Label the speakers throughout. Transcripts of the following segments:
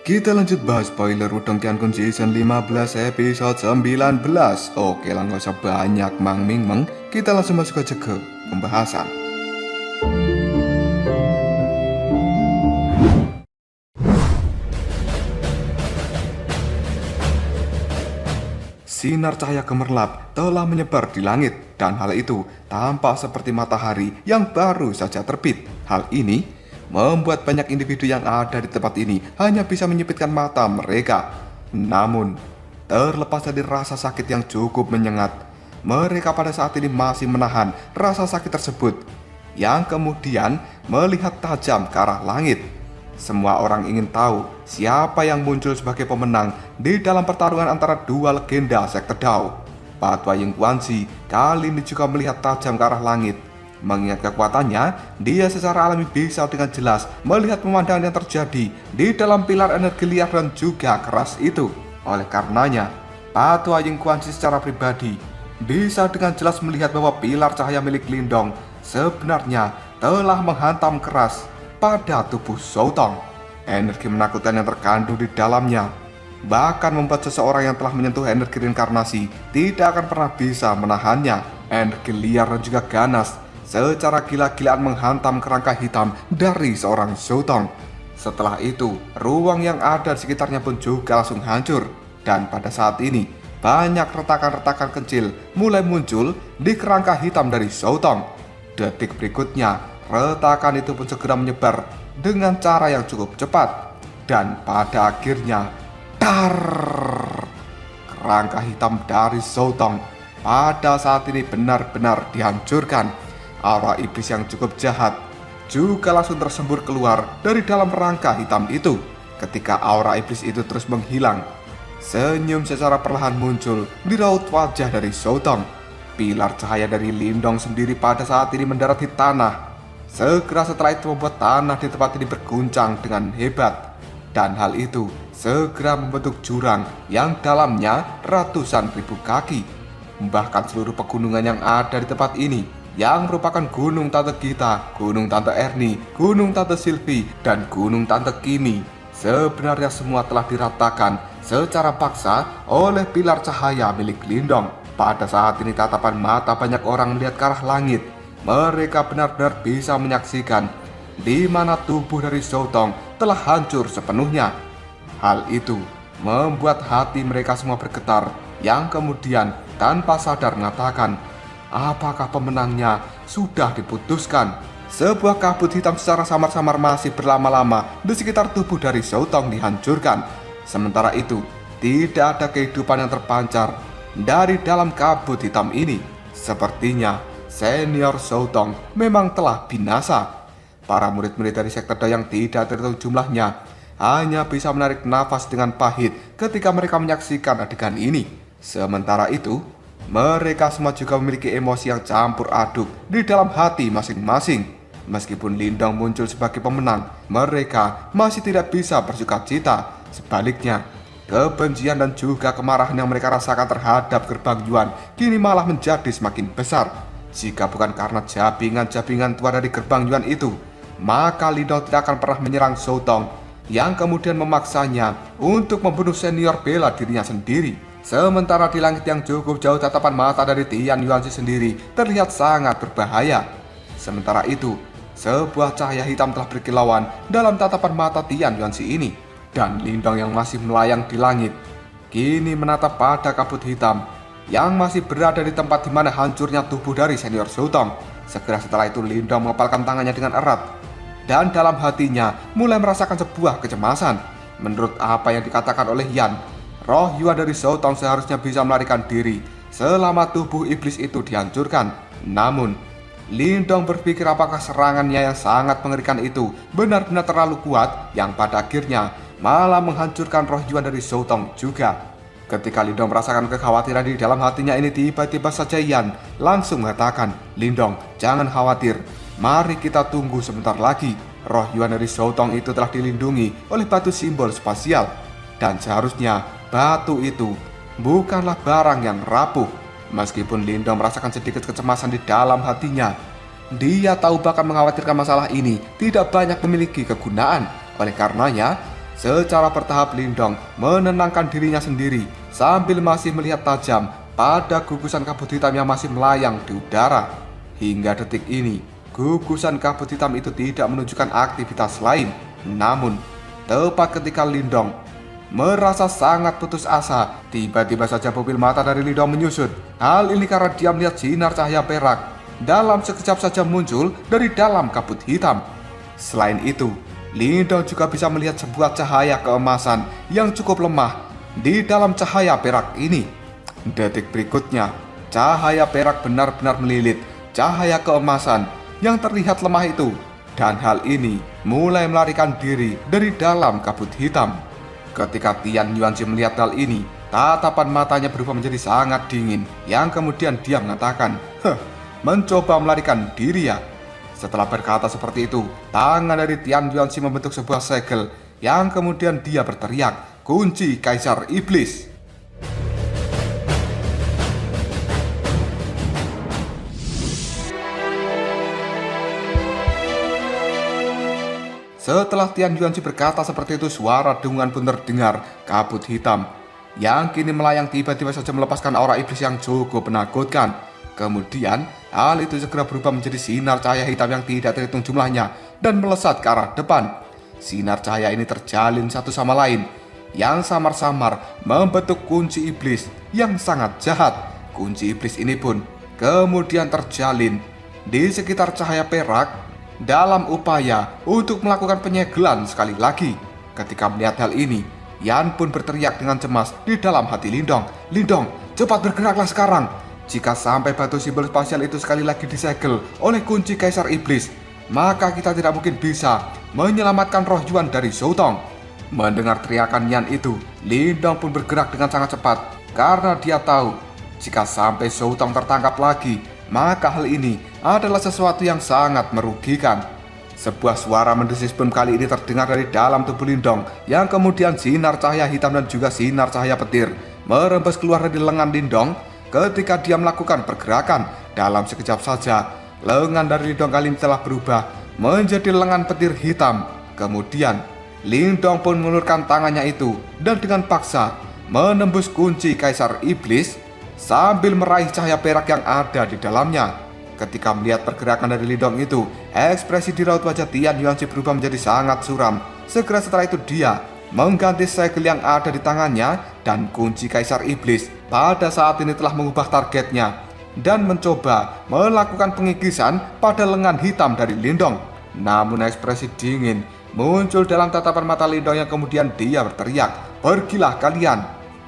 Speaker 1: Kita lanjut bahas spoiler Udong Tiankun Season 15 episode 19. Oke lah, gak usah banyak mang ming meng. Kita langsung masuk aja ke pembahasan. Sinar cahaya gemerlap telah menyebar di langit, dan hal itu tampak seperti matahari yang baru saja terbit. Hal ini membuat banyak individu yang ada di tempat ini hanya bisa menyipitkan mata mereka. Namun, terlepas dari rasa sakit yang cukup menyengat, mereka pada saat ini masih menahan rasa sakit tersebut, yang kemudian melihat tajam ke arah langit. Semua orang ingin tahu siapa yang muncul sebagai pemenang di dalam pertarungan antara dua legenda sekte Dao. Patwa Ying Guanxi kali ini juga melihat tajam ke arah langit. Mengingat kekuatannya, dia secara alami bisa dengan jelas melihat pemandangan yang terjadi di dalam pilar energi liar dan juga keras itu. Oleh karenanya, Patwa Ying Guanxi secara pribadi bisa dengan jelas melihat bahwa pilar cahaya milik Lindong sebenarnya telah menghantam keras pada tubuh Shoutong. Energi menakutkan yang terkandung di dalamnya bahkan membuat seseorang yang telah menyentuh energi reinkarnasi tidak akan pernah bisa menahannya. Energi liar dan juga ganas secara gila-gilaan menghantam kerangka hitam dari seorang Shoutong. Setelah itu, ruang yang ada di sekitarnya pun juga langsung hancur. Dan pada saat ini, banyak retakan-retakan kecil mulai muncul di kerangka hitam dari Shoutong. Detik berikutnya, retakan itu pun segera menyebar dengan cara yang cukup cepat. Dan pada akhirnya, tar! Kerangka hitam dari Shoutong pada saat ini benar-benar dihancurkan. Aura iblis yang cukup jahat juga langsung tersembur keluar dari dalam rangka hitam itu. Ketika aura iblis itu terus menghilang, senyum secara perlahan muncul di raut wajah dari Shoutong. Pilar cahaya dari Lindong sendiri pada saat ini mendarat di tanah. Segera setelah itu membuat tanah di tempat ini berguncang dengan hebat. Dan hal itu segera membentuk jurang yang dalamnya ratusan ribu kaki. Bahkan seluruh pegunungan yang ada di tempat ini, yang merupakan Gunung Tante Gita, Gunung Tante Erni, Gunung Tante Sylvie, dan Gunung Tante Kimi, sebenarnya semua telah diratakan secara paksa oleh pilar cahaya milik Lindong. Pada saat ini tatapan mata banyak orang melihat ke arah langit. Mereka benar-benar bisa menyaksikan di mana tubuh dari Shoutong telah hancur sepenuhnya. Hal itu membuat hati mereka semua bergetar, yang kemudian tanpa sadar mengatakan, apakah pemenangnya sudah diputuskan? Sebuah kabut hitam secara samar-samar masih berlama-lama di sekitar tubuh dari Shoutong dihancurkan. Sementara itu, tidak ada kehidupan yang terpancar dari dalam kabut hitam ini. Sepertinya senior Shoutong memang telah binasa. Para murid-murid dari sekte Dao yang tidak terhitung jumlahnya hanya bisa menarik nafas dengan pahit ketika mereka menyaksikan adegan ini. Sementara itu, mereka semua juga memiliki emosi yang campur aduk di dalam hati masing-masing. Meskipun Lindong muncul sebagai pemenang, mereka masih tidak bisa bersuka-cita. Sebaliknya, kebencian dan juga kemarahan yang mereka rasakan terhadap Gerbang Yuan kini malah menjadi semakin besar. Jika bukan karena jabingan-jabingan tua dari Gerbang Yuan itu, maka Lindong tidak akan pernah menyerang Shoutong, yang kemudian memaksanya untuk membunuh senior bela dirinya sendiri. Sementara di langit yang cukup jauh, tatapan mata dari Tian Yuanxi sendiri terlihat sangat berbahaya. Sementara itu, sebuah cahaya hitam telah berkilauan dalam tatapan mata Tian Yuanxi ini. Dan Lindong yang masih melayang di langit kini menatap pada kabut hitam yang masih berada di tempat di mana hancurnya tubuh dari senior Shoutong. Segera setelah itu Lindong mengepalkan tangannya dengan erat, dan dalam hatinya mulai merasakan sebuah kecemasan. Menurut apa yang dikatakan oleh Yan, roh Yuan dari Shoutong seharusnya bisa melarikan diri selama tubuh iblis itu dihancurkan. Namun, Lindong berpikir apakah serangannya yang sangat mengerikan itu benar-benar terlalu kuat, yang pada akhirnya malah menghancurkan roh Yuan dari Shoutong juga. Ketika Lindong merasakan kekhawatiran di dalam hatinya ini, tiba-tiba saja Yan langsung mengatakan, "Lindong, jangan khawatir. Mari kita tunggu sebentar lagi. Roh Yuan dari Shoutong itu telah dilindungi oleh batu simbol spasial. Dan seharusnya batu itu bukanlah barang yang rapuh." Meskipun Lindong merasakan sedikit kecemasan di dalam hatinya, dia tahu bahkan mengkhawatirkan masalah ini tidak banyak memiliki kegunaan. Oleh karenanya, Secara bertahap Lindong menenangkan dirinya sendiri sambil masih melihat tajam pada gugusan kabut hitam yang masih melayang di udara. Hingga detik ini, gugusan kabut hitam itu tidak menunjukkan aktivitas lain. Namun, tepat ketika Lindong merasa sangat putus asa, tiba-tiba saja pupil mata dari Lindong menyusut. Hal ini karena dia melihat sinar cahaya perak dalam sekejap saja muncul dari dalam kabut hitam. Selain itu, Lindong juga bisa melihat sebuah cahaya keemasan yang cukup lemah di dalam cahaya perak ini. Detik berikutnya, cahaya perak benar-benar melilit cahaya keemasan yang terlihat lemah itu, dan hal ini mulai melarikan diri dari dalam kabut hitam. Ketika Tian Yuanxi melihat hal ini, tatapan matanya berubah menjadi sangat dingin, yang kemudian dia mengatakan, mencoba melarikan diri ya. Setelah berkata seperti itu, tangan dari Tian Yuanxi membentuk sebuah segel yang kemudian dia berteriak, kunci Kaisar Iblis. Setelah Tian Yuanxi berkata seperti itu, suara dengungan pun terdengar. Kabut hitam yang kini melayang tiba-tiba saja melepaskan aura iblis yang cukup menakutkan. Kemudian, hal itu segera berubah menjadi sinar cahaya hitam yang tidak terhitung jumlahnya dan melesat ke arah depan. Sinar cahaya ini terjalin satu sama lain, yang samar-samar membentuk kunci iblis yang sangat jahat. Kunci iblis ini pun kemudian terjalin di sekitar cahaya perak dalam upaya untuk melakukan penyegelan sekali lagi. Ketika melihat hal ini, Yan pun berteriak dengan cemas di dalam hati Lindong. Lindong, cepat bergeraklah sekarang. Jika sampai batu simbol spasial itu sekali lagi disegel oleh kunci Kaisar Iblis, maka kita tidak mungkin bisa menyelamatkan roh Yuan dari Shoutong. Mendengar teriakan Yan itu, Lindong pun bergerak dengan sangat cepat karena dia tahu jika sampai Shoutong tertangkap lagi, maka hal ini adalah sesuatu yang sangat merugikan. Sebuah suara mendesis pun kali ini terdengar dari dalam tubuh Lindong, yang kemudian sinar cahaya hitam dan juga sinar cahaya petir merembes keluar dari lengan Lindong. Ketika dia melakukan pergerakan, dalam sekejap saja lengan dari Lindong kali ini telah berubah menjadi lengan petir hitam. Kemudian Lindong pun mengulurkan tangannya itu dan dengan paksa menembus kunci Kaisar Iblis sambil meraih cahaya perak yang ada di dalamnya. Ketika melihat pergerakan dari Lindong itu, ekspresi di raut wajah Tian Yuanxi berubah menjadi sangat suram. Segera setelah itu dia mengganti segel yang ada di tangannya, dan kunci Kaisar Iblis pada saat ini telah mengubah targetnya dan mencoba melakukan pengikisan pada lengan hitam dari Lindong. Namun ekspresi dingin muncul dalam tatapan mata Lindong yang kemudian dia berteriak, pergilah kalian.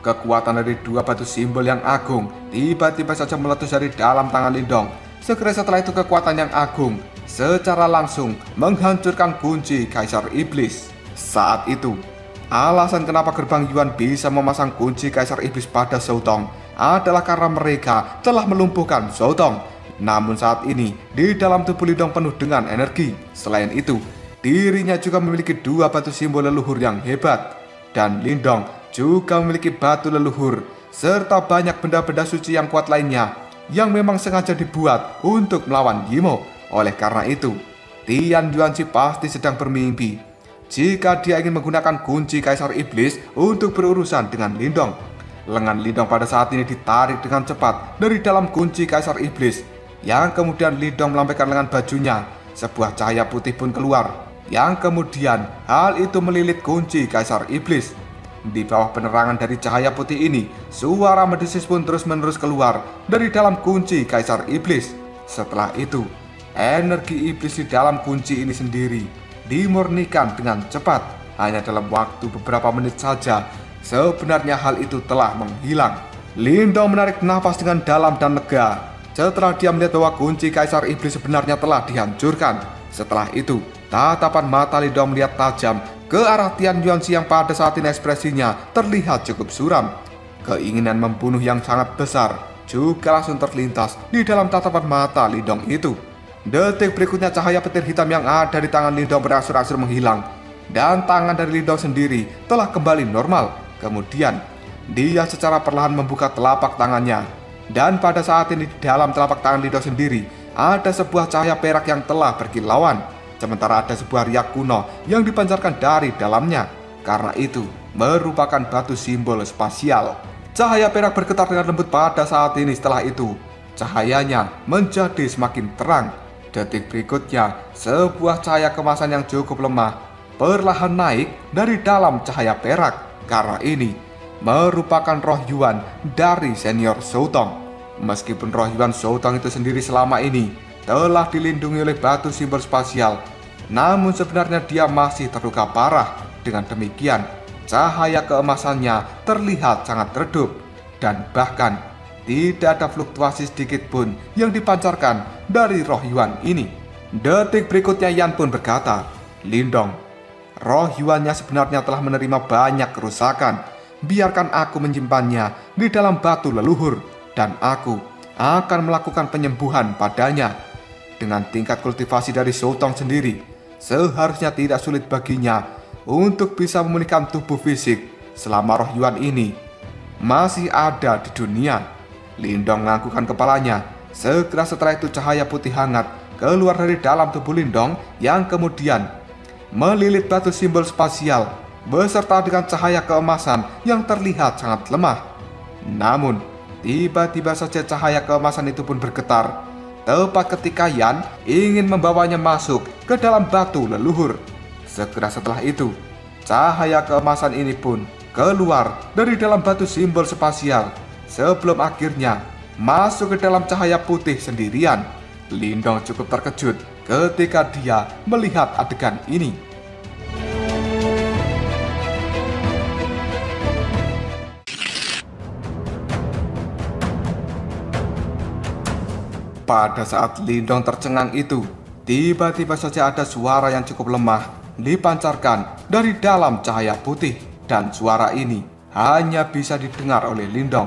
Speaker 1: Kekuatan dari dua batu simbol yang agung tiba-tiba saja meletus dari dalam tangan Lindong. Segera setelah itu kekuatan yang agung secara langsung menghancurkan kunci Kaisar Iblis. Saat itu, alasan kenapa gerbang Yuan bisa memasang kunci Kaisar Iblis pada Shoutong adalah karena mereka telah melumpuhkan Shoutong. Namun saat ini, di dalam tubuh Lindong penuh dengan energi. Selain itu, dirinya juga memiliki dua batu simbol leluhur yang hebat. Dan Lindong juga memiliki batu leluhur serta banyak benda-benda suci yang kuat lainnya yang memang sengaja dibuat untuk melawan Yimo. Oleh karena itu, Tian Yuanxi pasti sedang bermimpi jika dia ingin menggunakan kunci Kaisar Iblis untuk berurusan dengan Lindong. Lengan Lindong pada saat ini ditarik dengan cepat dari dalam kunci Kaisar Iblis, yang kemudian Lindong melambaikan lengan bajunya. Sebuah cahaya putih pun keluar, yang kemudian hal itu melilit kunci Kaisar Iblis. Di bawah penerangan dari cahaya putih ini, suara mendesis pun terus-menerus keluar dari dalam kunci Kaisar Iblis. Setelah itu, energi iblis di dalam kunci ini sendiri dimurnikan dengan cepat. Hanya dalam waktu beberapa menit saja, sebenarnya hal itu telah menghilang. Lindong menarik nafas dengan dalam dan lega setelah dia melihat bahwa kunci Kaisar Iblis sebenarnya telah dihancurkan. Setelah itu, tatapan mata Lindong melihat tajam ke arah Tian Yuanxi yang pada saat ini ekspresinya terlihat cukup suram. Keinginan membunuh yang sangat besar juga langsung terlintas di dalam tatapan mata Lindong itu. Detik berikutnya cahaya petir hitam yang ada di tangan Lindong berangsur-angsur menghilang, dan tangan dari Lindong sendiri telah kembali normal. Kemudian dia secara perlahan membuka telapak tangannya, dan pada saat ini di dalam telapak tangan Lindong sendiri ada sebuah cahaya perak yang telah berkilauan. Sementara ada sebuah riak kuno yang dipancarkan dari dalamnya. karena itu merupakan batu simbol spasial. Cahaya perak bergetar dengan lembut pada saat ini. Setelah itu, cahayanya menjadi semakin terang. Detik berikutnya, sebuah cahaya kemasan yang cukup lemah perlahan naik dari dalam cahaya perak. Karena ini merupakan roh Yuan dari senior Shoutong. Meskipun roh Yuan Shoutong itu sendiri selama ini telah dilindungi oleh batu simbol spasial, namun sebenarnya dia masih terluka parah. Dengan demikian, cahaya keemasannya terlihat sangat redup dan bahkan tidak ada fluktuasi sedikit pun yang dipancarkan dari roh Yuan ini. Detik berikutnya Yan pun berkata, "Lindong, roh Yuannya sebenarnya telah menerima banyak kerusakan. Biarkan aku menyimpannya di dalam batu leluhur dan aku akan melakukan penyembuhan padanya. Dengan tingkat kultivasi dari Shoutong sendiri, seharusnya tidak sulit baginya untuk bisa memulihkan tubuh fisik selama roh Yuan ini masih ada di dunia." Lindong menganggukkan kepalanya. Segera setelah itu cahaya putih hangat keluar dari dalam tubuh Lindong yang kemudian melilit batu simbol spasial beserta dengan cahaya keemasan yang terlihat sangat lemah. Namun, tiba-tiba saja cahaya keemasan itu pun bergetar tepat ketika Yan ingin membawanya masuk ke dalam batu leluhur. Segera setelah itu, cahaya keemasan ini pun keluar dari dalam batu simbol spasial sebelum akhirnya masuk ke dalam cahaya putih sendirian. Lindong cukup terkejut ketika dia melihat adegan ini. Pada saat Lindong tercengang itu, tiba-tiba saja ada suara yang cukup lemah dipancarkan dari dalam cahaya putih, dan suara ini hanya bisa didengar oleh Lindong.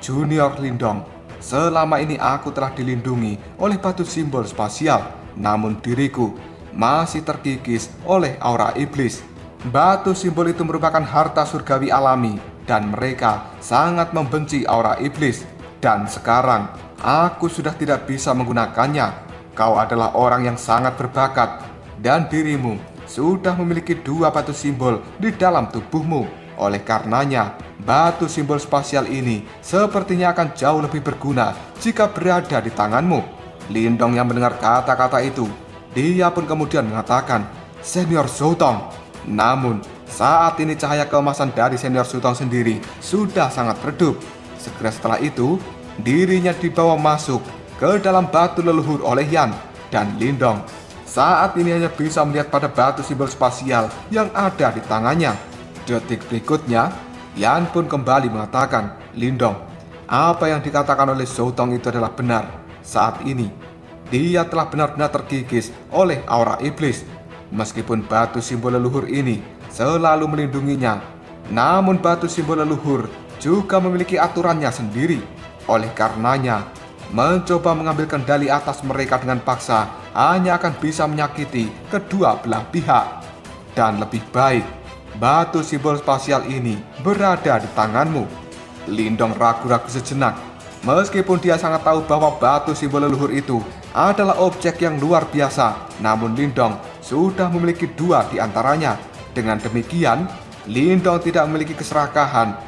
Speaker 1: "Junior Lindong, selama ini aku telah dilindungi oleh batu simbol spasial, namun diriku masih terkikis oleh aura iblis. Batu simbol itu merupakan harta surgawi alami dan mereka sangat membenci aura iblis. Dan sekarang aku sudah tidak bisa menggunakannya. Kau adalah orang yang sangat berbakat dan dirimu sudah memiliki 2 batu simbol di dalam tubuhmu. Oleh karenanya, batu simbol spasial ini sepertinya akan jauh lebih berguna jika berada di tanganmu." Lindong yang mendengar kata-kata itu, dia pun kemudian mengatakan, "Senior Shoutong." Namun, saat ini cahaya keemasan dari senior Shoutong sendiri sudah sangat redup. Segera setelah itu, dirinya dibawa masuk ke dalam batu leluhur oleh Yan, dan Lindong saat ini hanya bisa melihat pada batu simbol spasial yang ada di tangannya. Detik berikutnya, Yan pun kembali mengatakan, "Lindong, apa yang dikatakan oleh Shoutong itu adalah benar. Saat ini, dia telah benar-benar terkikis oleh aura iblis. Meskipun batu simbol leluhur ini selalu melindunginya, namun batu simbol leluhur juga memiliki aturannya sendiri. Oleh karenanya, mencoba mengambil kendali atas mereka dengan paksa hanya akan bisa menyakiti kedua belah pihak. Dan lebih baik batu simbol spasial ini berada di tanganmu." Lindong ragu-ragu sejenak. Meskipun dia sangat tahu bahwa batu simbol leluhur itu adalah objek yang luar biasa, namun Lindong sudah memiliki 2 di antaranya. Dengan demikian, Lindong tidak memiliki keserakahan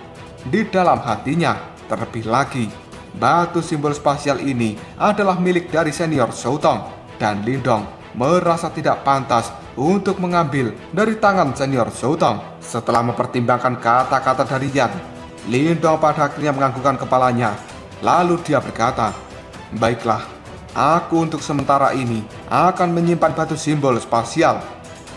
Speaker 1: di dalam hatinya. Terlebih lagi, batu simbol spasial ini adalah milik dari senior Shoutong, dan Lindong merasa tidak pantas untuk mengambil dari tangan senior Shoutong. Setelah mempertimbangkan kata-kata dari Yan, Lindong pada akhirnya menganggukkan kepalanya. Lalu dia berkata, "Baiklah, aku untuk sementara ini akan menyimpan batu simbol spasial.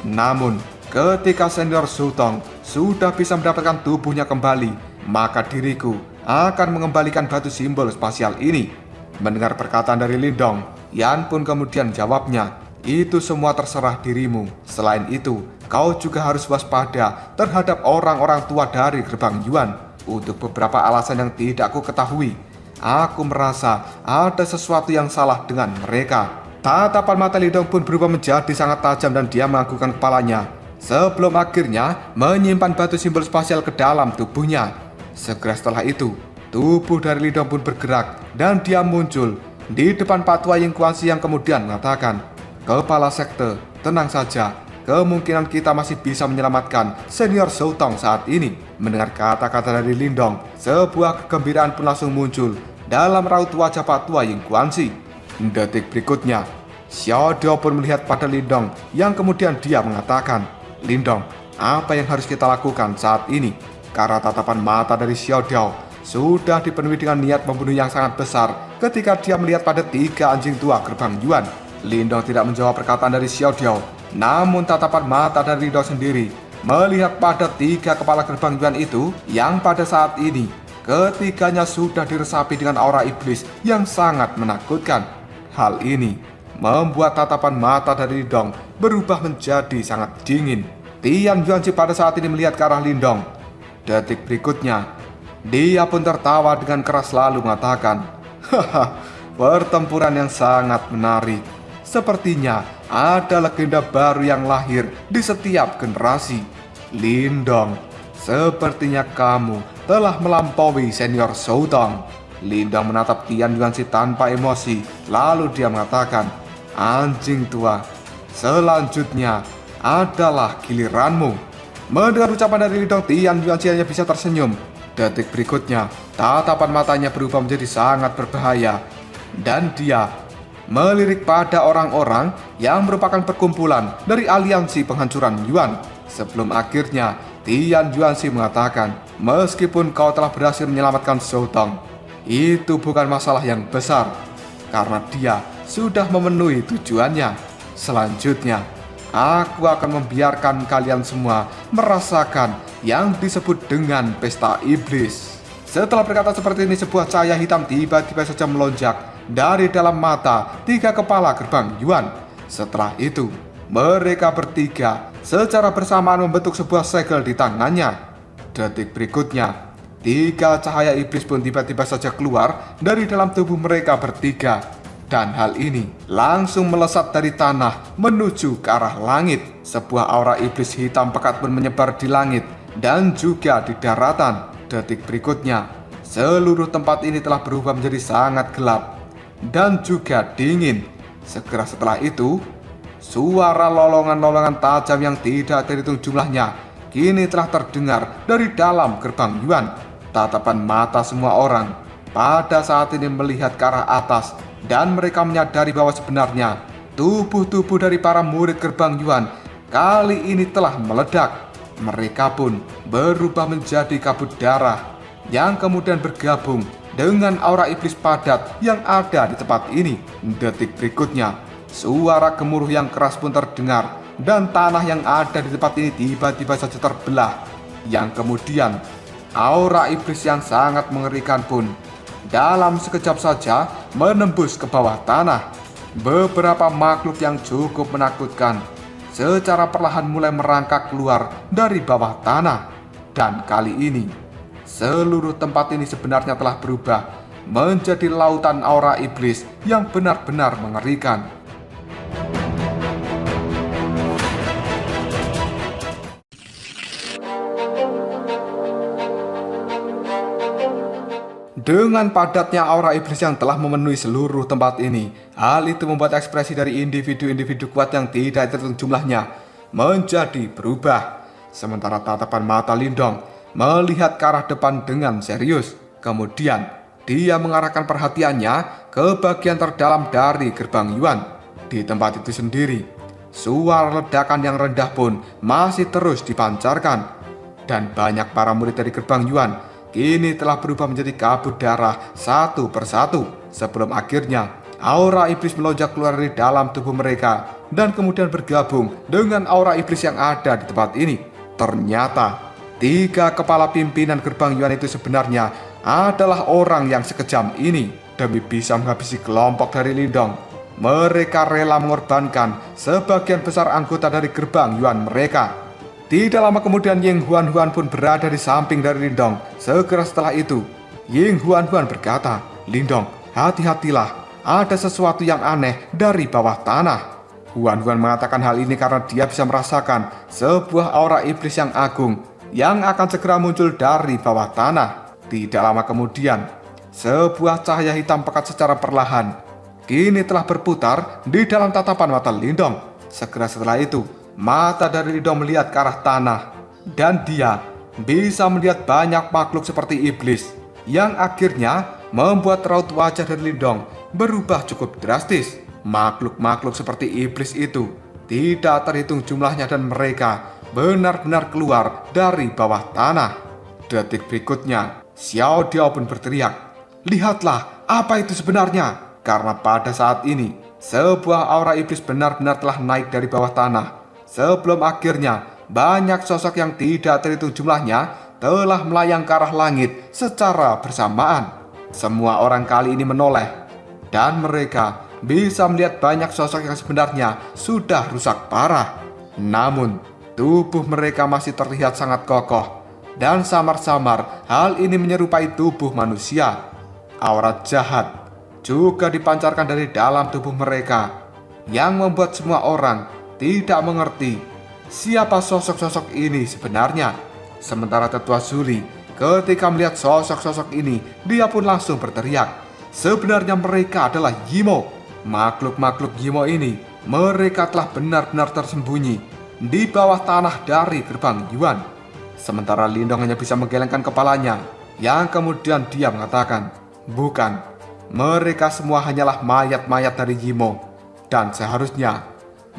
Speaker 1: Namun, ketika senior Shoutong sudah bisa mendapatkan tubuhnya kembali, maka diriku akan mengembalikan batu simbol spasial ini." Mendengar perkataan dari Lindong, Yan pun kemudian jawabnya, "Itu semua terserah dirimu. Selain itu, kau juga harus waspada terhadap orang-orang tua dari gerbang Yuan. Untuk beberapa alasan yang tidak ku ketahui, aku merasa ada sesuatu yang salah dengan mereka." Tatapan mata Lindong pun berubah menjadi sangat tajam dan dia menganggukkan kepalanya sebelum akhirnya menyimpan batu simbol spasial ke dalam tubuhnya. Segera setelah itu, tubuh dari Lindong pun bergerak dan dia muncul di depan Patwa Yingguangsi yang kemudian mengatakan, "Kepala sekte, tenang saja, kemungkinan kita masih bisa menyelamatkan senior Shoutong saat ini. Mendengar kata-kata dari Lindong, sebuah kegembiraan pun langsung muncul dalam raut wajah Pak Tua Ying Guanxi. Detik berikutnya, Xiao Diao pun melihat pada Lindong yang kemudian dia mengatakan, "Lindong, apa yang harus kita lakukan saat ini?" Karena tatapan mata dari Xiao Diao sudah dipenuhi dengan niat membunuh yang sangat besar ketika dia melihat pada 3 anjing tua gerbang Yuan. Lindong tidak menjawab perkataan dari Xiao Diao, namun tatapan mata dari Lindong sendiri melihat pada 3 kepala gerbang Yuan itu yang pada saat ini ketiganya sudah diresapi dengan aura iblis yang sangat menakutkan. Hal ini membuat tatapan mata dari Lindong berubah menjadi sangat dingin. Tian Yuanxi pada saat ini melihat ke arah Lindong. Detik berikutnya, dia pun tertawa dengan keras lalu mengatakan, "Haha, pertempuran yang sangat menarik. Sepertinya ada legenda baru yang lahir di setiap generasi. Lindong, sepertinya kamu telah melampaui senior Shoutong." Lindong menatap Tian Yuanxi tanpa emosi, lalu dia mengatakan, "Anjing tua, selanjutnya adalah giliranmu." Mendengar ucapan dari Lindong, Tian Yuanxi hanya bisa tersenyum. Detik berikutnya, tatapan matanya berubah menjadi sangat berbahaya, dan dia melirik pada orang-orang yang merupakan perkumpulan dari aliansi penghancuran Yuan. Sebelum akhirnya, Tian Yuanxi mengatakan, "Meskipun kau telah berhasil menyelamatkan Shoutong, itu bukan masalah yang besar, karena dia sudah memenuhi tujuannya. Selanjutnya, aku akan membiarkan kalian semua merasakan yang disebut dengan pesta iblis." Setelah berkata seperti ini, sebuah cahaya hitam tiba-tiba saja melonjak dari dalam mata 3 kepala gerbang Yuan. Setelah itu, mereka bertiga secara bersamaan membentuk sebuah segel di tangannya. Detik berikutnya, 3 cahaya iblis pun tiba-tiba saja keluar dari dalam tubuh mereka bertiga. Dan hal ini langsung melesat dari tanah menuju ke arah langit. Sebuah aura iblis hitam pekat pun menyebar di langit dan juga di daratan. Detik berikutnya, seluruh tempat ini telah berubah menjadi sangat gelap dan juga dingin. Segera setelah itu, suara lolongan-lolongan tajam yang tidak terhitung jumlahnya kini telah terdengar dari dalam gerbang Yuan. Tatapan mata semua orang pada saat ini melihat ke arah atas, dan mereka menyadari bahwa sebenarnya tubuh-tubuh dari para murid gerbang Yuan kali ini telah meledak. Mereka pun berubah menjadi kabut darah yang kemudian bergabung dengan aura iblis padat yang ada di tempat ini. Detik berikutnya, suara gemuruh yang keras pun terdengar, dan tanah yang ada di tempat ini tiba-tiba saja terbelah. Yang kemudian, aura iblis yang sangat mengerikan pun dalam sekejap saja menembus ke bawah tanah. Beberapa makhluk yang cukup menakutkan secara perlahan mulai merangkak keluar dari bawah tanah. Dan kali ini, seluruh tempat ini sebenarnya telah berubah menjadi lautan aura iblis yang benar-benar mengerikan. Dengan padatnya aura iblis yang telah memenuhi seluruh tempat ini, hal itu membuat ekspresi dari individu-individu kuat yang tidak terhitung jumlahnya menjadi berubah. Sementara tatapan mata Lindong melihat ke arah depan dengan serius. Kemudian, dia mengarahkan perhatiannya ke bagian terdalam dari gerbang Yuan. Di tempat itu sendiri, suara ledakan yang rendah pun masih terus dipancarkan. Dan banyak para murid dari gerbang Yuan kini telah berubah menjadi kabut darah satu persatu. Sebelum akhirnya aura iblis melonjak keluar dari dalam tubuh mereka dan kemudian bergabung dengan aura iblis yang ada di tempat ini. Ternyata 3 kepala pimpinan gerbang Yuan itu sebenarnya adalah orang yang sekejam ini. Demi bisa menghabisi kelompok dari Lindong, mereka rela mengorbankan sebagian besar anggota dari gerbang Yuan mereka. Tidak lama kemudian Ying Huan-Huan pun berada di samping dari Lindong. Segera setelah itu, Ying Huan-Huan berkata, "Lindong, hati-hatilah, ada sesuatu yang aneh dari bawah tanah." Huan-Huan mengatakan hal ini karena dia bisa merasakan sebuah aura iblis yang agung yang akan segera muncul dari bawah tanah. Tidak lama kemudian, sebuah cahaya hitam pekat secara perlahan kini telah berputar di dalam tatapan mata Lindong. Segera setelah itu, mata dari Lindong melihat ke arah tanah, dan dia bisa melihat banyak makhluk seperti iblis, yang akhirnya membuat raut wajah dari Lindong berubah cukup drastis. Makhluk-makhluk seperti iblis itu tidak terhitung jumlahnya dan mereka benar-benar keluar dari bawah tanah. Detik berikutnya, Xiao Diao pun berteriak, "Lihatlah, apa itu sebenarnya?" Karena pada saat ini, sebuah aura iblis benar-benar telah naik dari bawah tanah. Sebelum akhirnya, banyak sosok yang tidak terhitung jumlahnya telah melayang ke arah langit secara bersamaan. Semua orang kali ini menoleh, dan mereka bisa melihat banyak sosok yang sebenarnya sudah rusak parah. Namun, tubuh mereka masih terlihat sangat kokoh, dan samar-samar hal ini menyerupai tubuh manusia. Aura jahat juga dipancarkan dari dalam tubuh mereka, yang membuat semua orang tidak mengerti siapa sosok-sosok ini sebenarnya. Sementara Tetua Zuli, ketika melihat sosok-sosok ini, dia pun langsung berteriak, sebenarnya mereka adalah Yimo. Makhluk-makhluk Yimo ini, mereka telah benar-benar tersembunyi di bawah tanah dari gerbang Yuan. Sementara Lindong hanya bisa menggelengkan kepalanya, yang kemudian dia mengatakan, bukan, mereka semua hanyalah mayat-mayat dari Yimo, dan seharusnya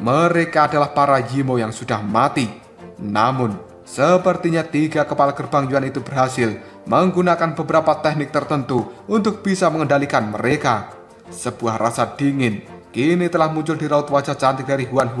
Speaker 1: mereka adalah para Yimo yang sudah mati. Namun, sepertinya 3 kepala gerbang Yuan itu berhasil menggunakan beberapa teknik tertentu untuk bisa mengendalikan mereka. Sebuah rasa dingin kini telah muncul di raut wajah cantik dari Huan,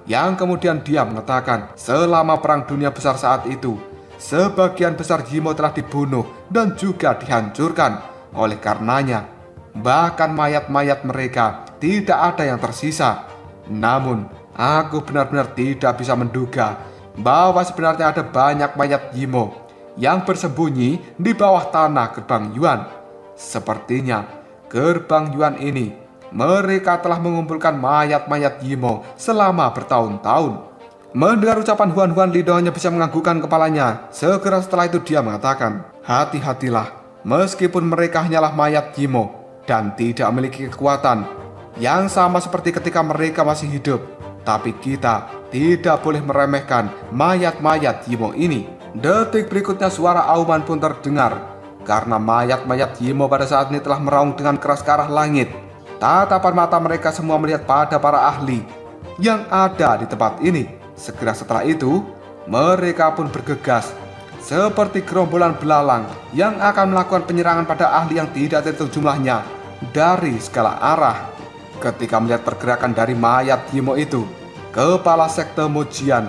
Speaker 1: yang kemudian dia mengatakan, selama perang dunia besar saat itu, sebagian besar Yimo telah dibunuh dan juga dihancurkan. Oleh karenanya, bahkan mayat-mayat mereka tidak ada yang tersisa. Namun, aku benar-benar tidak bisa menduga bahwa sebenarnya ada banyak mayat Yimo yang bersembunyi di bawah tanah gerbang Yuan. Sepertinya gerbang Yuan ini, mereka telah mengumpulkan mayat-mayat Yimo selama bertahun-tahun. Mendengar ucapan Huan, Lindong hanya bisa menganggukkan kepalanya. Segera setelah itu dia mengatakan, hati-hatilah, meskipun mereka hanyalah mayat Yimo dan tidak memiliki kekuatan yang sama seperti ketika mereka masih hidup, tapi kita tidak boleh meremehkan mayat-mayat Yimo ini. Detik berikutnya suara auman pun terdengar, karena mayat-mayat Yimo pada saat ini telah meraung dengan keras ke arah langit. Tatapan mata mereka semua melihat pada para ahli yang ada di tempat ini. Segera setelah itu, mereka pun bergegas seperti gerombolan belalang yang akan melakukan penyerangan pada ahli yang tidak terhitung jumlahnya dari segala arah. Ketika melihat pergerakan dari mayat Yimo itu, kepala sekte Mojian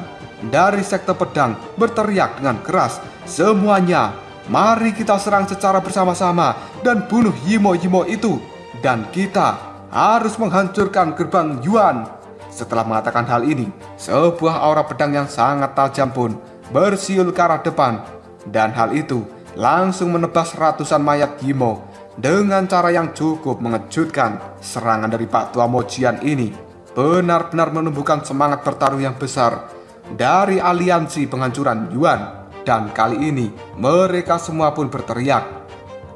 Speaker 1: dari sekte pedang berteriak dengan keras, semuanya, mari kita serang secara bersama-sama dan bunuh Yimo-Yimo itu. Dan kita harus menghancurkan gerbang Yuan. Setelah mengatakan hal ini, sebuah aura pedang yang sangat tajam pun bersiul ke arah depan. Dan hal itu langsung menebas ratusan mayat Yimo dengan cara yang cukup mengejutkan. Serangan dari Pak Tua Mojian ini benar-benar menumbuhkan semangat bertarung yang besar dari aliansi penghancuran Yuan. Dan kali ini mereka semua pun berteriak,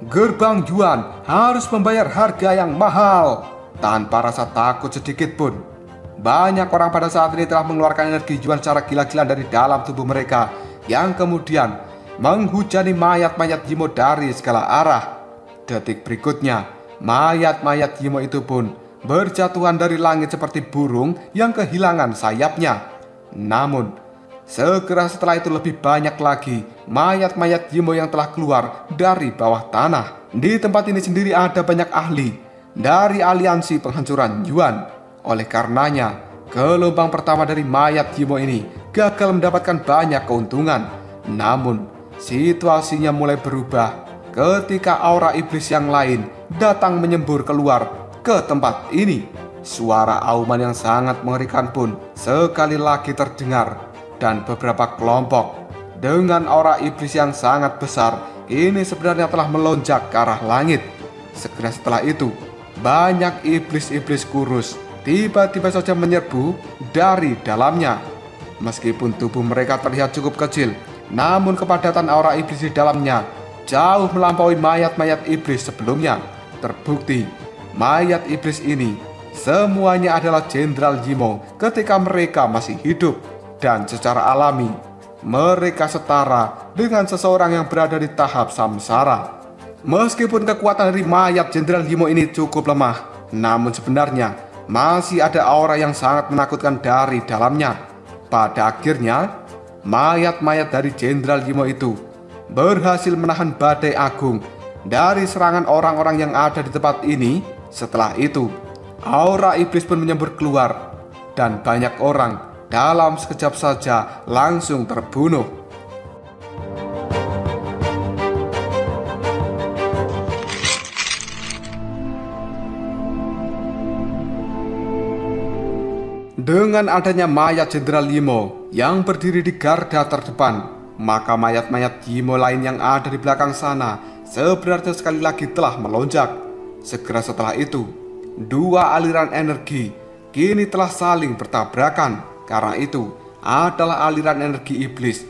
Speaker 1: gerbang Yuan harus membayar harga yang mahal. Tanpa rasa takut sedikit pun, banyak orang pada saat ini telah mengeluarkan energi Yuan secara gila-gilaan dari dalam tubuh mereka, yang kemudian menghujani mayat-mayat Yimo dari segala arah. Detik berikutnya, mayat-mayat Yimo itu pun berjatuhan dari langit seperti burung yang kehilangan sayapnya. Namun, segera setelah itu lebih banyak lagi mayat-mayat Yimo yang telah keluar dari bawah tanah. Di tempat ini sendiri ada banyak ahli dari aliansi penghancuran Yuan. Oleh karenanya, gelombang pertama dari mayat Yimo ini gagal mendapatkan banyak keuntungan. Namun, situasinya mulai berubah ketika aura iblis yang lain datang menyembur keluar ke tempat ini. Suara auman yang sangat mengerikan pun sekali lagi terdengar, dan beberapa kelompok dengan aura iblis yang sangat besar ini sebenarnya telah melonjak ke arah langit. Segera setelah itu, banyak iblis-iblis kurus tiba-tiba saja menyerbu dari dalamnya. Meskipun tubuh mereka terlihat cukup kecil, namun kepadatan aura iblis di dalamnya jauh melampaui mayat-mayat iblis sebelumnya. Terbukti, mayat iblis ini semuanya adalah Jenderal Yimo ketika mereka masih hidup. dan secara alami mereka setara dengan seseorang yang berada di tahap samsara. Meskipun kekuatan dari mayat Jenderal Himo ini cukup lemah, namun sebenarnya masih ada aura yang sangat menakutkan dari dalamnya. Pada akhirnya, mayat-mayat dari Jenderal Himo itu berhasil menahan badai agung dari serangan orang-orang yang ada di tempat ini. Setelah itu, aura iblis pun menyembur keluar dan banyak orang dalam sekejap saja langsung terbunuh. Dengan adanya mayat Jenderal Himo yang berdiri di garda terdepan, maka mayat-mayat Himo lain yang ada di belakang sana sebenarnya sekali lagi telah melonjak. Segera setelah itu, dua aliran energi kini telah saling bertabrakan. Karena itu adalah aliran energi iblis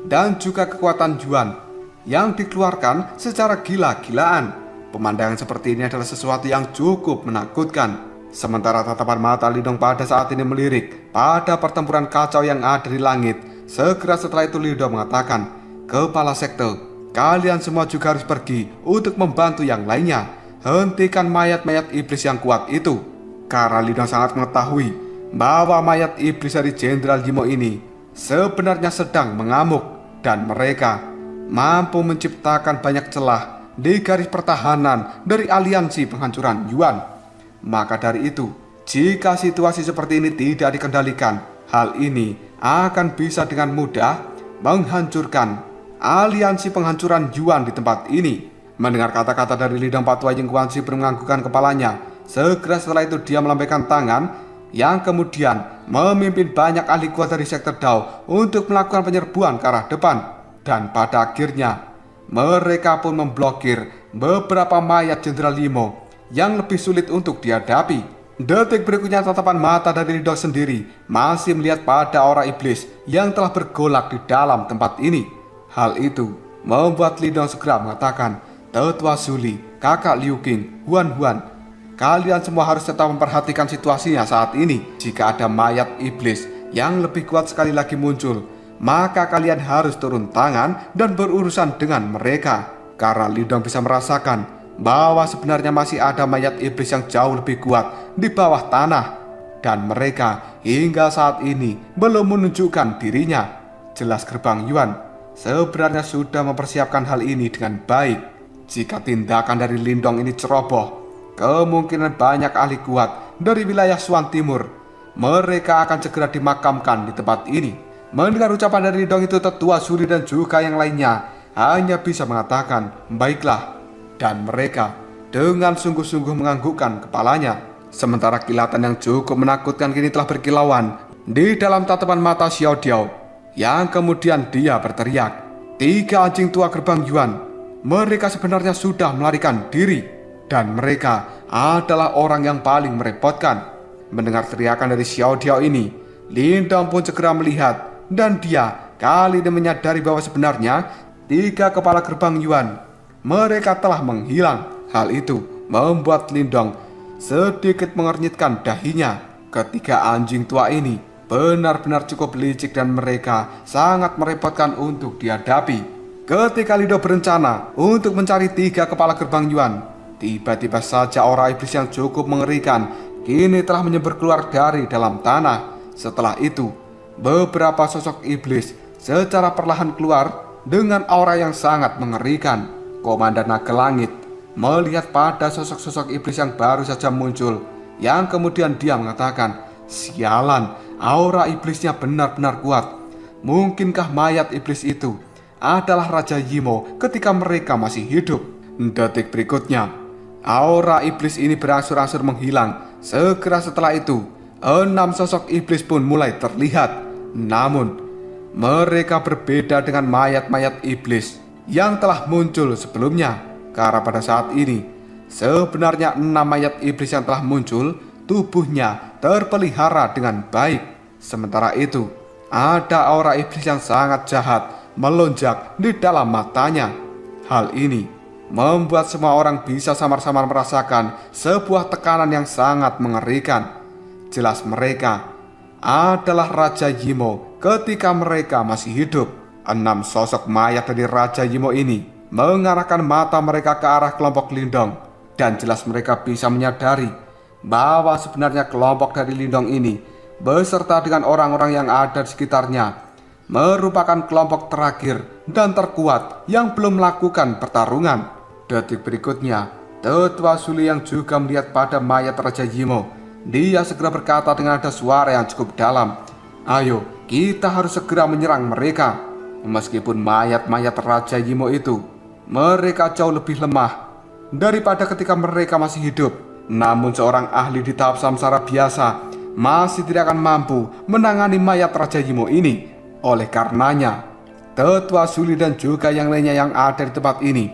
Speaker 1: dan juga kekuatan Yuan yang dikeluarkan secara gila-gilaan. Pemandangan seperti ini adalah sesuatu yang cukup menakutkan. Sementara tatapan mata Lindong pada saat ini melirik pada pertempuran kacau yang ada di langit. Segera setelah itu Lindong mengatakan, "Kepala sekte, kalian semua juga harus pergi untuk membantu yang lainnya. Hentikan mayat-mayat iblis yang kuat itu." Karena Lindong sangat mengetahui bahwa mayat iblis dari Jenderal Himo ini sebenarnya sedang mengamuk dan mereka mampu menciptakan banyak celah di garis pertahanan dari aliansi penghancuran Yuan. Maka dari itu, jika situasi seperti ini tidak dikendalikan, hal ini akan bisa dengan mudah menghancurkan aliansi penghancuran Yuan di tempat ini. Mendengar kata-kata dari Lidang Patua Ying Guanxi menganggukkan kepalanya. Segera setelah itu dia melambaikan tangan yang kemudian memimpin banyak ahli kuat dari sektor Dao untuk melakukan penyerbuan ke arah depan. Dan pada akhirnya mereka pun memblokir beberapa mayat Jenderal Himo yang lebih sulit untuk dihadapi. Detik berikutnya tatapan mata dari Lindong sendiri masih melihat pada aura iblis yang telah bergolak di dalam tempat ini. Hal itu membuat Lindong segera mengatakan, "Tetua Zuli, kakak Liu Qing, Huan, kalian semua harus tetap memperhatikan situasinya saat ini. Jika ada mayat iblis yang lebih kuat sekali lagi muncul, maka kalian harus turun tangan dan berurusan dengan mereka." Karena Lindong bisa merasakan bahwa sebenarnya masih ada mayat iblis yang jauh lebih kuat di bawah tanah. Dan mereka hingga saat ini belum menunjukkan dirinya. Jelas gerbang Yuan sebenarnya sudah mempersiapkan hal ini dengan baik. Jika tindakan dari Lindong ini ceroboh, kemungkinan banyak ahli kuat dari wilayah Suan Timur mereka akan segera dimakamkan di tempat ini. Mendengar ucapan dari Lindong itu, Tetua Zuli dan juga yang lainnya hanya bisa mengatakan, "Baiklah." Dan mereka dengan sungguh-sungguh menganggukkan kepalanya. Sementara kilatan yang cukup menakutkan kini telah berkilauan di dalam tatapan mata Xiao Diao, yang kemudian dia berteriak, "Tiga anjing tua gerbang Yuan, mereka sebenarnya sudah melarikan diri, dan mereka adalah orang yang paling merepotkan." Mendengar teriakan dari Xiao Diao ini, Lindong pun segera melihat, dan dia kali ini menyadari bahwa sebenarnya tiga kepala gerbang Yuan mereka telah menghilang. Hal itu membuat Lindong sedikit mengernyitkan dahinya. Ketiga anjing tua ini benar-benar cukup licik dan mereka sangat merepotkan untuk dihadapi. Ketika Lindong berencana untuk mencari tiga kepala gerbang Yuan, tiba-tiba saja aura iblis yang cukup mengerikan kini telah menyembur keluar dari dalam tanah. Setelah itu, beberapa sosok iblis secara perlahan keluar dengan aura yang sangat mengerikan. Komandan Naga Langit melihat pada sosok-sosok iblis yang baru saja muncul, yang kemudian dia mengatakan, "Sialan, aura iblisnya benar-benar kuat. Mungkinkah mayat iblis itu adalah Raja Yimo ketika mereka masih hidup?" Detik berikutnya, aura iblis ini berangsur-angsur menghilang. Segera setelah itu, 6 sosok iblis pun mulai terlihat. Namun, mereka berbeda dengan mayat-mayat iblis yang telah muncul sebelumnya. Karena pada saat ini sebenarnya 6 mayat iblis yang telah muncul, tubuhnya terpelihara dengan baik. Sementara itu, ada aura iblis yang sangat jahat melonjak di dalam matanya. Hal ini membuat semua orang bisa samar-samar merasakan sebuah tekanan yang sangat mengerikan. Jelas mereka adalah Raja Yimo ketika mereka masih hidup. 6 sosok mayat dari Raja Yimo ini mengarahkan mata mereka ke arah kelompok Lindong, dan jelas mereka bisa menyadari bahwa sebenarnya kelompok dari Lindong ini beserta dengan orang-orang yang ada di sekitarnya merupakan kelompok terakhir dan terkuat yang belum melakukan pertarungan. Detik berikutnya, Tetua Suli yang juga melihat pada mayat Raja Yimo, dia segera berkata dengan nada suara yang cukup dalam, "Ayo, kita harus segera menyerang mereka." Meskipun mayat-mayat Raja Yimo itu, mereka jauh lebih lemah daripada ketika mereka masih hidup. Namun seorang ahli di tahap samsara biasa masih tidak akan mampu menangani mayat Raja Yimo ini. Oleh karenanya, Tetua Suli dan juga yang lainnya yang ada di tempat ini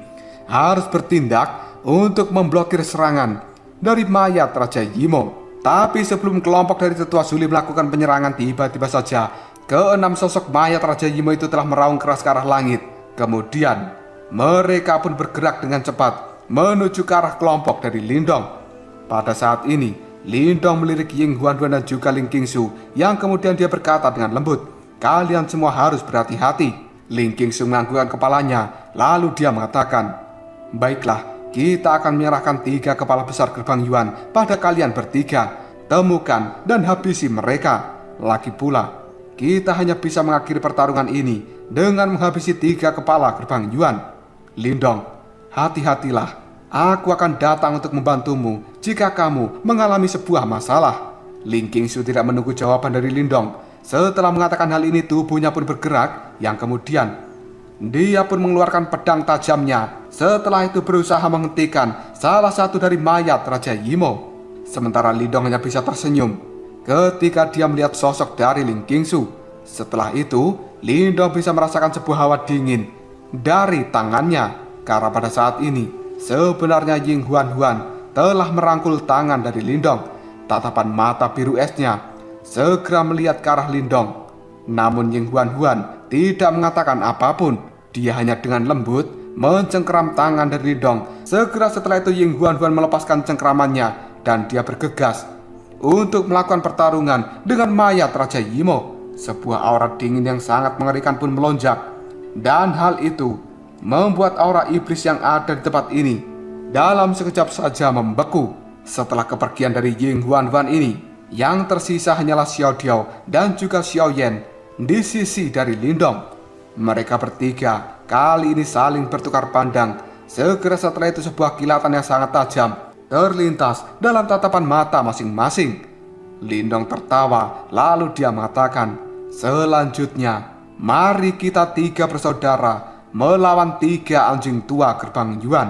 Speaker 1: harus bertindak untuk memblokir serangan dari mayat Raja Yimo. Tapi sebelum kelompok dari Tetua Suli melakukan penyerangan, tiba-tiba saja ke-6 sosok mayat Raja Yimo itu telah meraung keras ke arah langit. Kemudian mereka pun bergerak dengan cepat menuju ke arah kelompok dari Lindong. Pada saat ini Lindong melirik Ying Huan-Huan dan juga Ling Qingsu, yang kemudian dia berkata dengan lembut, "Kalian semua harus berhati-hati." Ling Qingsu menganggukkan kepalanya, lalu dia mengatakan, "Baiklah, kita akan menyerahkan 3 kepala besar gerbang Yuan pada kalian bertiga. Temukan dan habisi mereka. Lagi pula, kita hanya bisa mengakhiri pertarungan ini dengan menghabisi 3 kepala gerbang Yuan. Lindong, hati-hatilah. Aku akan datang untuk membantumu jika kamu mengalami sebuah masalah." Ling Qingsu tidak menunggu jawaban dari Lindong. Setelah mengatakan hal ini, tubuhnya pun bergerak, yang kemudian dia pun mengeluarkan pedang tajamnya. Setelah itu berusaha menghentikan salah satu dari mayat Raja Yimo. Sementara Lindong hanya bisa tersenyum ketika dia melihat sosok dari Ling Qingsu. Setelah itu, Lindong bisa merasakan sebuah hawa dingin dari tangannya, karena pada saat ini sebenarnya Ying Huan-Huan telah merangkul tangan dari Lindong. Tatapan mata biru esnya segera melihat ke arah Lindong. Namun Ying Huan-Huan tidak mengatakan apapun. Dia hanya dengan lembut mencengkeram tangan dari Lindong. Segera setelah itu Ying Huan-Huan melepaskan cengkeramannya dan dia bergegas untuk melakukan pertarungan dengan mayat Raja Yimo. Sebuah aura dingin yang sangat mengerikan pun melonjak, dan hal itu membuat aura iblis yang ada di tempat ini dalam sekejap saja membeku. Setelah kepergian dari Ying Huan-Huan ini, yang tersisa hanyalah Xiao Diao dan juga Xiao Yan di sisi dari Lindong. Mereka bertiga kali ini saling bertukar pandang. Segera setelah itu sebuah kilatan yang sangat tajam terlintas dalam tatapan mata masing-masing. Lindong tertawa, lalu dia mengatakan, "Selanjutnya, mari kita 3 bersaudara melawan 3 anjing tua gerbang Yuan."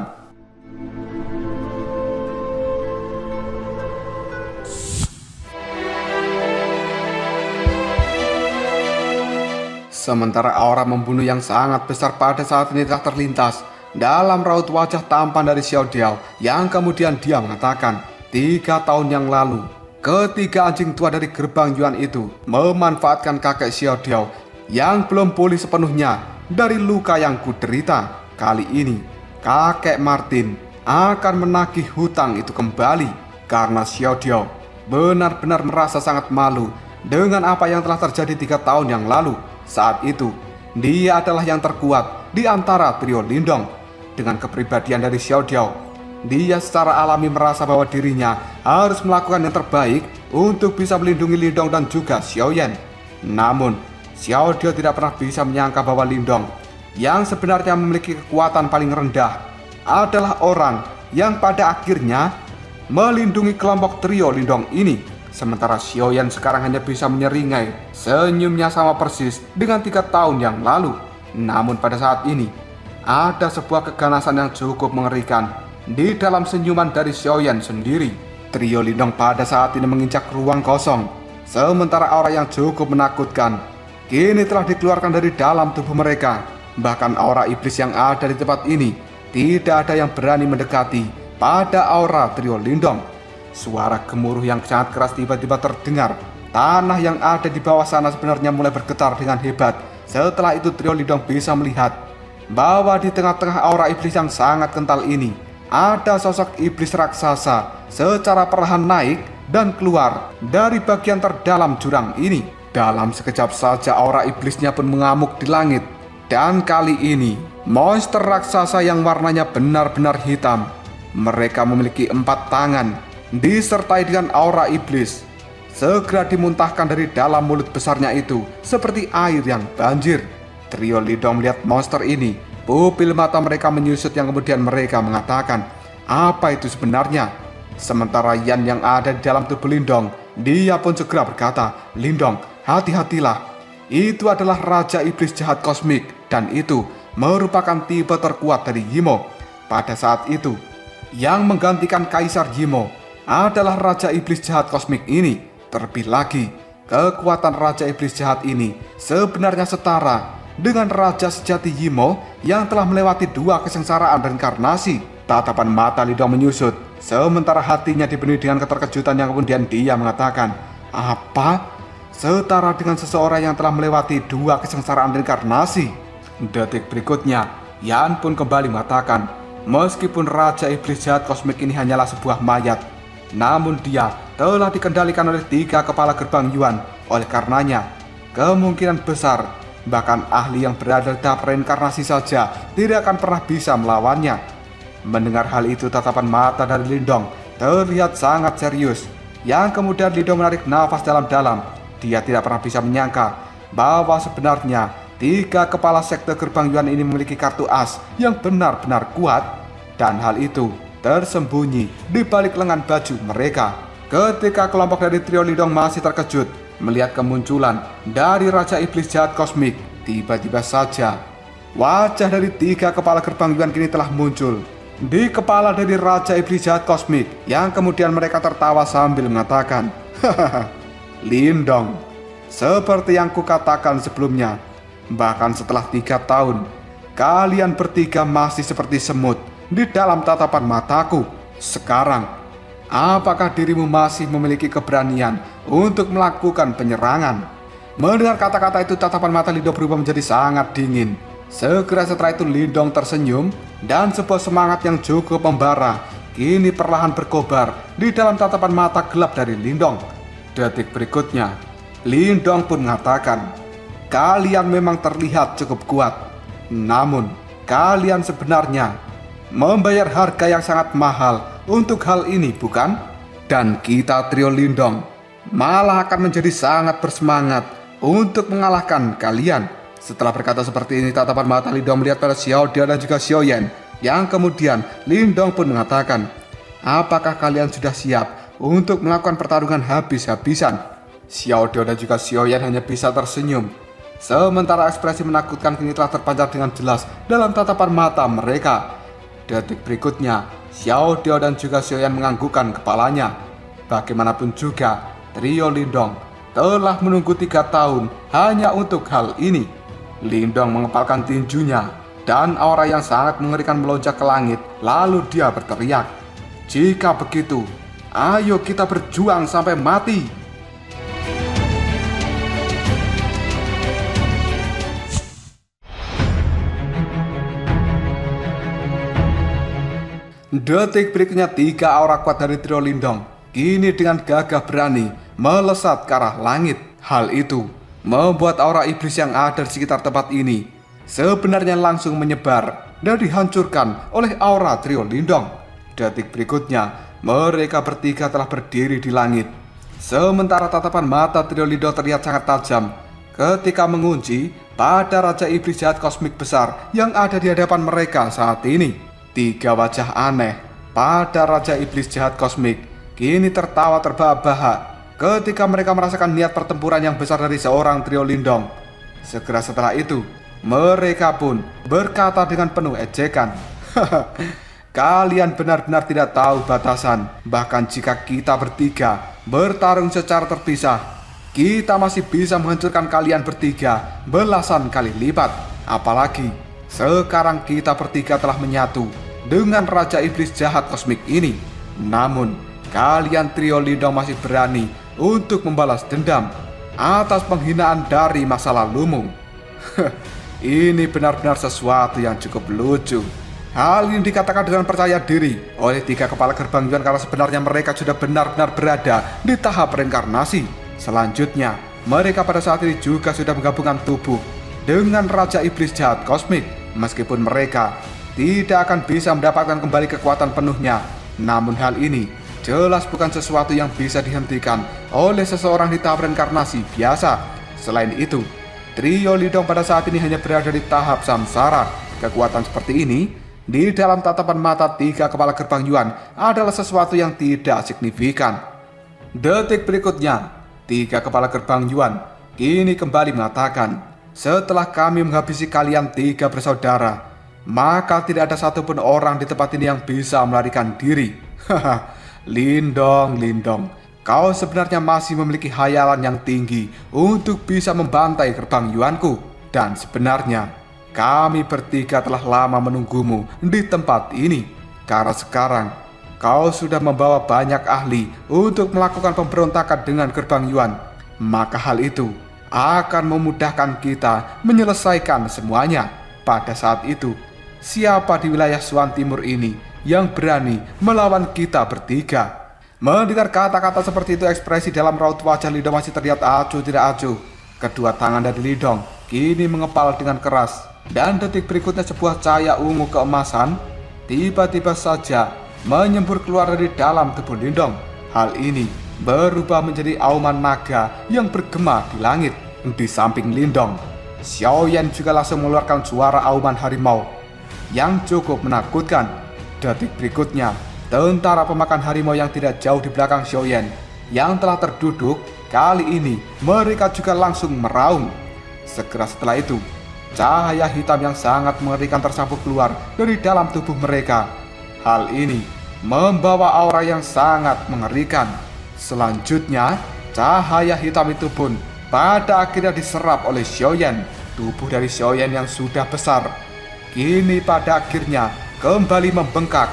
Speaker 1: Sementara aura membunuh yang sangat besar pada saat ini telah terlintas dalam raut wajah tampan dari Xiao Diao, yang kemudian dia mengatakan, 3 tahun yang lalu, ketiga anjing tua dari gerbang Yuan itu memanfaatkan kakek Xiao Diao yang belum pulih sepenuhnya dari luka yang kuderita. Kali ini, kakek Martin akan menagih hutang itu kembali, karena Xiao Diao benar-benar merasa sangat malu dengan apa yang telah terjadi 3 tahun yang lalu. Saat itu, dia adalah yang terkuat di antara trio Lindong. Dengan kepribadian dari Xiao Diao, dia secara alami merasa bahwa dirinya harus melakukan yang terbaik untuk bisa melindungi Lindong dan juga Xiao Yan. Namun, Xiao Diao tidak pernah bisa menyangka bahwa Lindong, yang sebenarnya memiliki kekuatan paling rendah, adalah orang yang pada akhirnya melindungi kelompok trio Lindong ini. Sementara Xiao Yan sekarang hanya bisa menyeringai. Senyumnya sama persis dengan 3 tahun yang lalu. Namun pada saat ini, ada sebuah keganasan yang cukup mengerikan di dalam senyuman dari Xiao Yan sendiri. Trio Lindong pada saat ini menginjak ruang kosong. Sementara aura yang cukup menakutkan kini telah dikeluarkan dari dalam tubuh mereka. Bahkan aura iblis yang ada di tempat ini tidak ada yang berani mendekati pada aura trio Lindong. Suara gemuruh yang sangat keras tiba-tiba terdengar. Tanah yang ada di bawah sana sebenarnya mulai bergetar dengan hebat. Setelah itu trio Lindong bisa melihat bahwa di tengah-tengah aura iblis yang sangat kental ini ada sosok iblis raksasa secara perlahan naik dan keluar dari bagian terdalam jurang ini. Dalam sekejap saja aura iblisnya pun mengamuk di langit. Dan kali ini, monster raksasa yang warnanya benar-benar hitam. Mereka memiliki 4 tangan, disertai dengan aura iblis. Segera dimuntahkan dari dalam mulut besarnya itu, seperti air yang banjir. Trio Lindong melihat monster ini. Pupil mata mereka menyusut yang kemudian mereka mengatakan, apa itu sebenarnya? Sementara Yan yang ada di dalam tubuh Lindong, dia pun segera berkata, Lindong, hati-hatilah. Itu adalah Raja Iblis Jahat Kosmik, dan itu merupakan tipe terkuat dari Yimo. Pada saat itu, yang menggantikan Kaisar Yimo adalah Raja Iblis Jahat Kosmik ini. Terlebih lagi, kekuatan Raja Iblis Jahat ini sebenarnya setara dengan Raja Sejati Yimo yang telah melewati 2 kesengsaraan reinkarnasi. Tatapan mata Lindong menyusut, sementara hatinya dipenuhi dengan keterkejutan yang kemudian dia mengatakan, apa? Setara dengan seseorang yang telah melewati 2 kesengsaraan reinkarnasi? Detik berikutnya, Yan pun kembali mengatakan, meskipun Raja Iblis Jahat Kosmik ini hanyalah sebuah mayat, namun dia telah dikendalikan oleh 3 kepala gerbang Yuan. Oleh karenanya, kemungkinan besar bahkan ahli yang berada di tahap reinkarnasi saja tidak akan pernah bisa melawannya. Mendengar hal itu, tatapan mata dari Lindong terlihat sangat serius. Yang kemudian Lindong menarik nafas dalam-dalam. Dia tidak pernah bisa menyangka bahwa sebenarnya 3 kepala sekte gerbang Yuan ini memiliki kartu as yang benar-benar kuat. Dan hal itu tersembunyi di balik lengan baju mereka. Ketika kelompok dari trio Lindong masih terkejut melihat kemunculan dari Raja Iblis Jahat Kosmik, tiba-tiba saja wajah dari 3 kepala gerbang Yuan kini telah muncul di kepala dari Raja Iblis Jahat Kosmik, yang kemudian mereka tertawa sambil mengatakan, hahaha, Lindong, seperti yang kukatakan sebelumnya, bahkan setelah 3 tahun, kalian bertiga masih seperti semut di dalam tatapan mataku. Sekarang, apakah dirimu masih memiliki keberanian untuk melakukan penyerangan? Mendengar kata-kata itu, tatapan mata Lindong berubah menjadi sangat dingin. Segera setelah itu Lindong tersenyum dan sebuah semangat yang cukup membara kini perlahan berkobar di dalam tatapan mata gelap dari Lindong. Detik berikutnya, Lindong pun mengatakan, kalian memang terlihat cukup kuat, namun kalian sebenarnya membayar harga yang sangat mahal untuk hal ini, bukan? Dan kita trio Lindong malah akan menjadi sangat bersemangat untuk mengalahkan kalian. Setelah berkata seperti ini, tatapan mata Lindong melihat pada Xiao Diao dan juga Xiao Yan. Yang kemudian Lindong pun mengatakan, apakah kalian sudah siap untuk melakukan pertarungan habis-habisan? Xiao Diao dan juga Xiao Yan hanya bisa tersenyum. Sementara ekspresi menakutkan kini telah terpancar dengan jelas dalam tatapan mata mereka. Detik berikutnya, Xiao Diao dan juga Xiao Yan menganggukkan kepalanya. Bagaimanapun juga, trio Lindong telah menunggu 3 tahun hanya untuk hal ini. Lindong mengepalkan tinjunya dan aura yang sangat mengerikan melonjak ke langit. Lalu dia berteriak, jika begitu, ayo kita berjuang sampai mati. Detik berikutnya 3 aura kuat dari trio Lindong kini dengan gagah berani melesat ke arah langit. Hal itu membuat aura iblis yang ada di sekitar tempat ini sebenarnya langsung menyebar dan dihancurkan oleh aura trio Lindong. Detik berikutnya, mereka bertiga telah berdiri di langit. Sementara tatapan mata trio Lindong terlihat sangat tajam ketika mengunci pada Raja Iblis Jahat Kosmik besar yang ada di hadapan mereka saat ini. 3 wajah aneh pada Raja Iblis Jahat Kosmik kini tertawa terbahak-bahak ketika mereka merasakan niat pertempuran yang besar dari seorang trio Lindong. Segera setelah itu, mereka pun berkata dengan penuh ejekan, kalian benar-benar tidak tahu batasan. Bahkan jika kita bertiga bertarung secara terpisah, kita masih bisa menghancurkan kalian bertiga belasan kali lipat. Apalagi sekarang kita bertiga telah menyatu dengan Raja Iblis Jahat Kosmik ini. Namun, kalian trio Lindong masih berani untuk membalas dendam atas penghinaan dari masa lalumu. Ini benar-benar sesuatu yang cukup lucu. Hal ini dikatakan dengan percaya diri oleh 3 kepala gerbang Yuan karena sebenarnya mereka sudah benar-benar berada di tahap reinkarnasi. Selanjutnya, mereka pada saat ini juga sudah menggabungkan tubuh dengan Raja Iblis Jahat Kosmik. Meskipun mereka tidak akan bisa mendapatkan kembali kekuatan penuhnya, namun hal ini jelas bukan sesuatu yang bisa dihentikan oleh seseorang di tahap reinkarnasi biasa. Selain itu, trio Lidong pada saat ini hanya berada di tahap samsara. Kekuatan seperti ini di dalam tatapan mata 3 kepala gerbang Yuan adalah sesuatu yang tidak signifikan. Detik berikutnya, 3 kepala gerbang Yuan kini kembali mengatakan, setelah kami menghabisi kalian 3 bersaudara, maka tidak ada satupun orang di tempat ini yang bisa melarikan diri. Haha, Lindong, kau sebenarnya masih memiliki khayalan yang tinggi untuk bisa membantai gerbang Yuanku. Dan sebenarnya kami bertiga telah lama menunggumu di tempat ini, karena sekarang kau sudah membawa banyak ahli untuk melakukan pemberontakan dengan gerbang Yuan. Maka hal itu akan memudahkan kita menyelesaikan semuanya. Pada saat itu, siapa di wilayah Suan Timur ini yang berani melawan kita bertiga? Mendengar kata-kata seperti itu, ekspresi dalam raut wajah Lidong masih terlihat acuh tidak acuh. Kedua tangan dari Lidong kini mengepal dengan keras. Dan detik berikutnya sebuah cahaya ungu keemasan tiba-tiba saja menyembur keluar dari dalam tubuh Lindong. Hal ini berubah menjadi auman naga yang bergema di langit. Di samping Lindong, Xiaoyan juga langsung mengeluarkan suara auman harimau yang cukup menakutkan. Detik berikutnya, tentara pemakan harimau yang tidak jauh di belakang Xiaoyan yang telah terduduk, kali ini mereka juga langsung meraung. Segera setelah itu, cahaya hitam yang sangat mengerikan tersapu keluar dari dalam tubuh mereka. Hal ini membawa aura yang sangat mengerikan. Selanjutnya, cahaya hitam itu pun pada akhirnya diserap oleh Xiaoyan. Tubuh dari Xiaoyan yang sudah besar kini pada akhirnya kembali membengkak.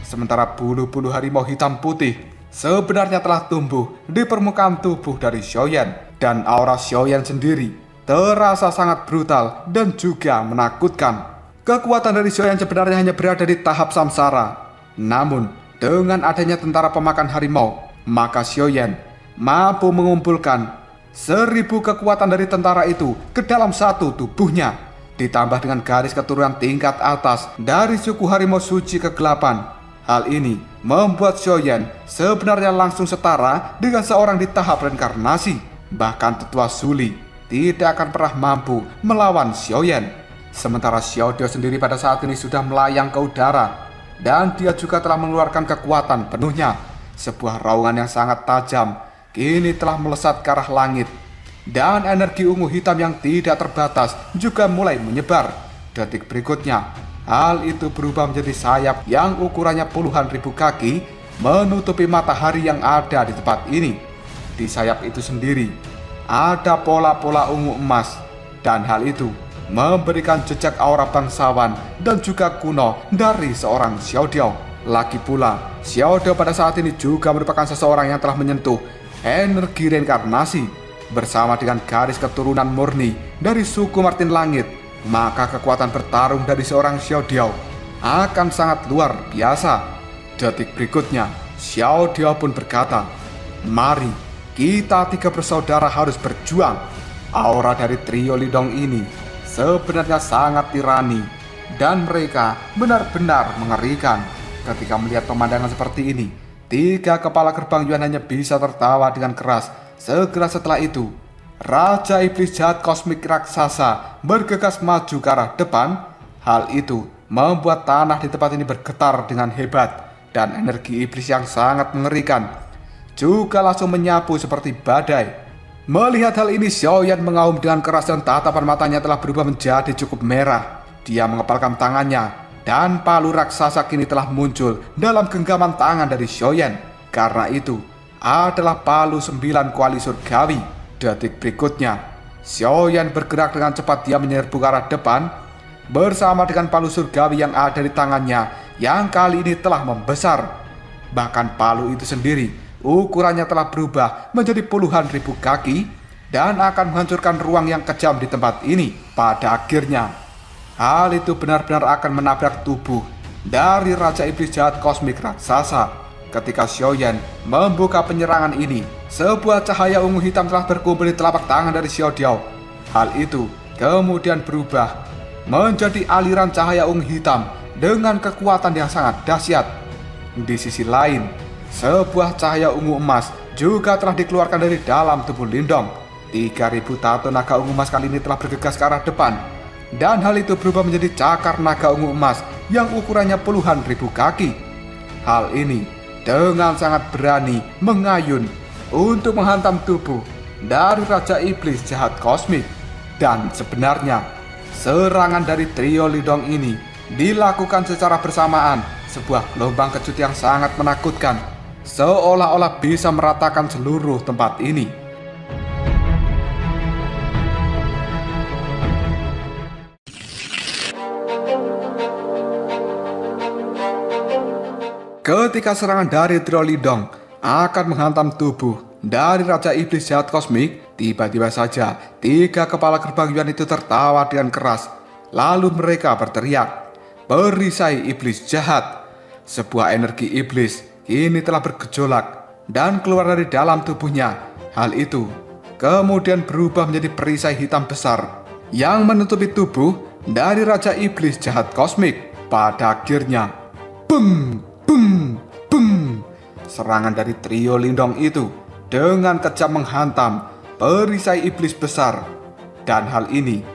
Speaker 1: Sementara bulu-bulu harimau hitam putih sebenarnya telah tumbuh di permukaan tubuh dari Xiaoyan. Dan aura Xiaoyan sendiri terasa sangat brutal dan juga menakutkan. Kekuatan dari Xiaoyan sebenarnya hanya berada di tahap samsara. Namun, dengan adanya tentara pemakan harimau, maka Xiaoyan mampu mengumpulkan 1000 kekuatan dari tentara itu ke dalam satu tubuhnya. Ditambah dengan garis keturunan tingkat atas dari suku harimau suci kegelapan. Hal ini membuat Xiaoyan sebenarnya langsung setara dengan seorang di tahap reinkarnasi. Bahkan tetua Suli tidak akan pernah mampu melawan Xiaoyan. Sementara Xiaodio sendiri pada saat ini sudah melayang ke udara, dan dia juga telah mengeluarkan kekuatan penuhnya. Sebuah raungan yang sangat tajam kini telah melesat ke arah langit, dan energi ungu hitam yang tidak terbatas juga mulai menyebar. Detik berikutnya, hal itu berubah menjadi sayap yang ukurannya puluhan ribu kaki menutupi matahari yang ada di tempat ini. Di sayap itu sendiri ada pola-pola ungu emas, dan hal itu memberikan jejak aura bangsawan dan juga kuno dari seorang Xiaodio. Lagi pula, Xiaodio pada saat ini juga merupakan seseorang yang telah menyentuh energi reinkarnasi bersama dengan garis keturunan murni dari suku Martin Langit. Maka kekuatan bertarung dari seorang Xiaodio akan sangat luar biasa. Detik berikutnya, Xiaodio pun berkata, "Mari, kita 3 bersaudara harus berjuang." Aura dari trio Lidong ini sebenarnya sangat tirani, dan mereka benar-benar mengerikan. Ketika melihat pemandangan seperti ini, 3 kepala gerbang Yuan hanya bisa tertawa dengan keras. Segera setelah itu, Raja Iblis Jahat Kosmik Raksasa bergegas maju ke arah depan. Hal itu membuat tanah di tempat ini bergetar dengan hebat, dan energi iblis yang sangat mengerikan juga langsung menyapu seperti badai. Melihat hal ini, Xiaoyan mengaum dengan keras dan tatapan matanya telah berubah menjadi cukup merah. Dia mengepalkan tangannya, dan palu raksasa kini telah muncul dalam genggaman tangan dari Xiaoyan. Karena itu adalah palu 9 kuali surgawi. Detik berikutnya, Xiaoyan bergerak dengan cepat. Dia menyerbu ke arah depan bersama dengan palu surgawi yang ada di tangannya, yang kali ini telah membesar. Bahkan palu itu sendiri ukurannya telah berubah menjadi puluhan ribu kaki dan akan menghancurkan ruang yang kejam di tempat ini. Pada akhirnya, hal itu benar-benar akan menabrak tubuh dari Raja Iblis Jahat Kosmik Raksasa. Ketika Xiaoyan membuka penyerangan ini, sebuah cahaya ungu hitam telah berkumpul di telapak tangan dari Xiao Diao. Hal itu kemudian berubah menjadi aliran cahaya ungu hitam dengan kekuatan yang sangat dahsyat. Di sisi lain, sebuah cahaya ungu emas juga telah dikeluarkan dari dalam tubuh Lindong. 3000 tato naga ungu emas kali ini telah bergegas ke arah depan, dan hal itu berubah menjadi cakar naga ungu emas yang ukurannya puluhan ribu kaki. Hal ini dengan sangat berani mengayun untuk menghantam tubuh dari Raja Iblis Jahat Kosmik. Dan sebenarnya serangan dari trio Lindong ini dilakukan secara bersamaan, sebuah gelombang kejut yang sangat menakutkan, seolah-olah bisa meratakan seluruh tempat ini. Ketika serangan dari trio Lindong akan menghantam tubuh dari Raja Iblis Jahat Kosmik, tiba-tiba saja 3 kepala gerbang Yuan itu tertawa dengan keras. Lalu mereka berteriak, "Perisai iblis jahat!" Sebuah energi iblis kini telah bergejolak dan keluar dari dalam tubuhnya. Hal itu kemudian berubah menjadi perisai hitam besar yang menutupi tubuh dari Raja Iblis Jahat Kosmik. Pada akhirnya, beng, beng, beng, serangan dari trio Lindong itu dengan kejam menghantam perisai iblis besar. Dan hal ini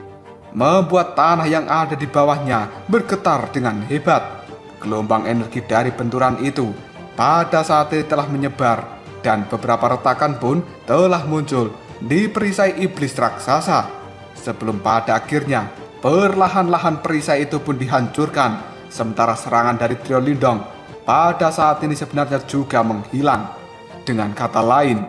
Speaker 1: membuat tanah yang ada di bawahnya bergetar dengan hebat. Gelombang energi dari benturan itu pada saat itu telah menyebar, dan beberapa retakan pun telah muncul di perisai iblis raksasa. Sebelum pada akhirnya perlahan-lahan perisai itu pun dihancurkan, sementara serangan dari trio Lindong pada saat ini sebenarnya juga menghilang. Dengan kata lain,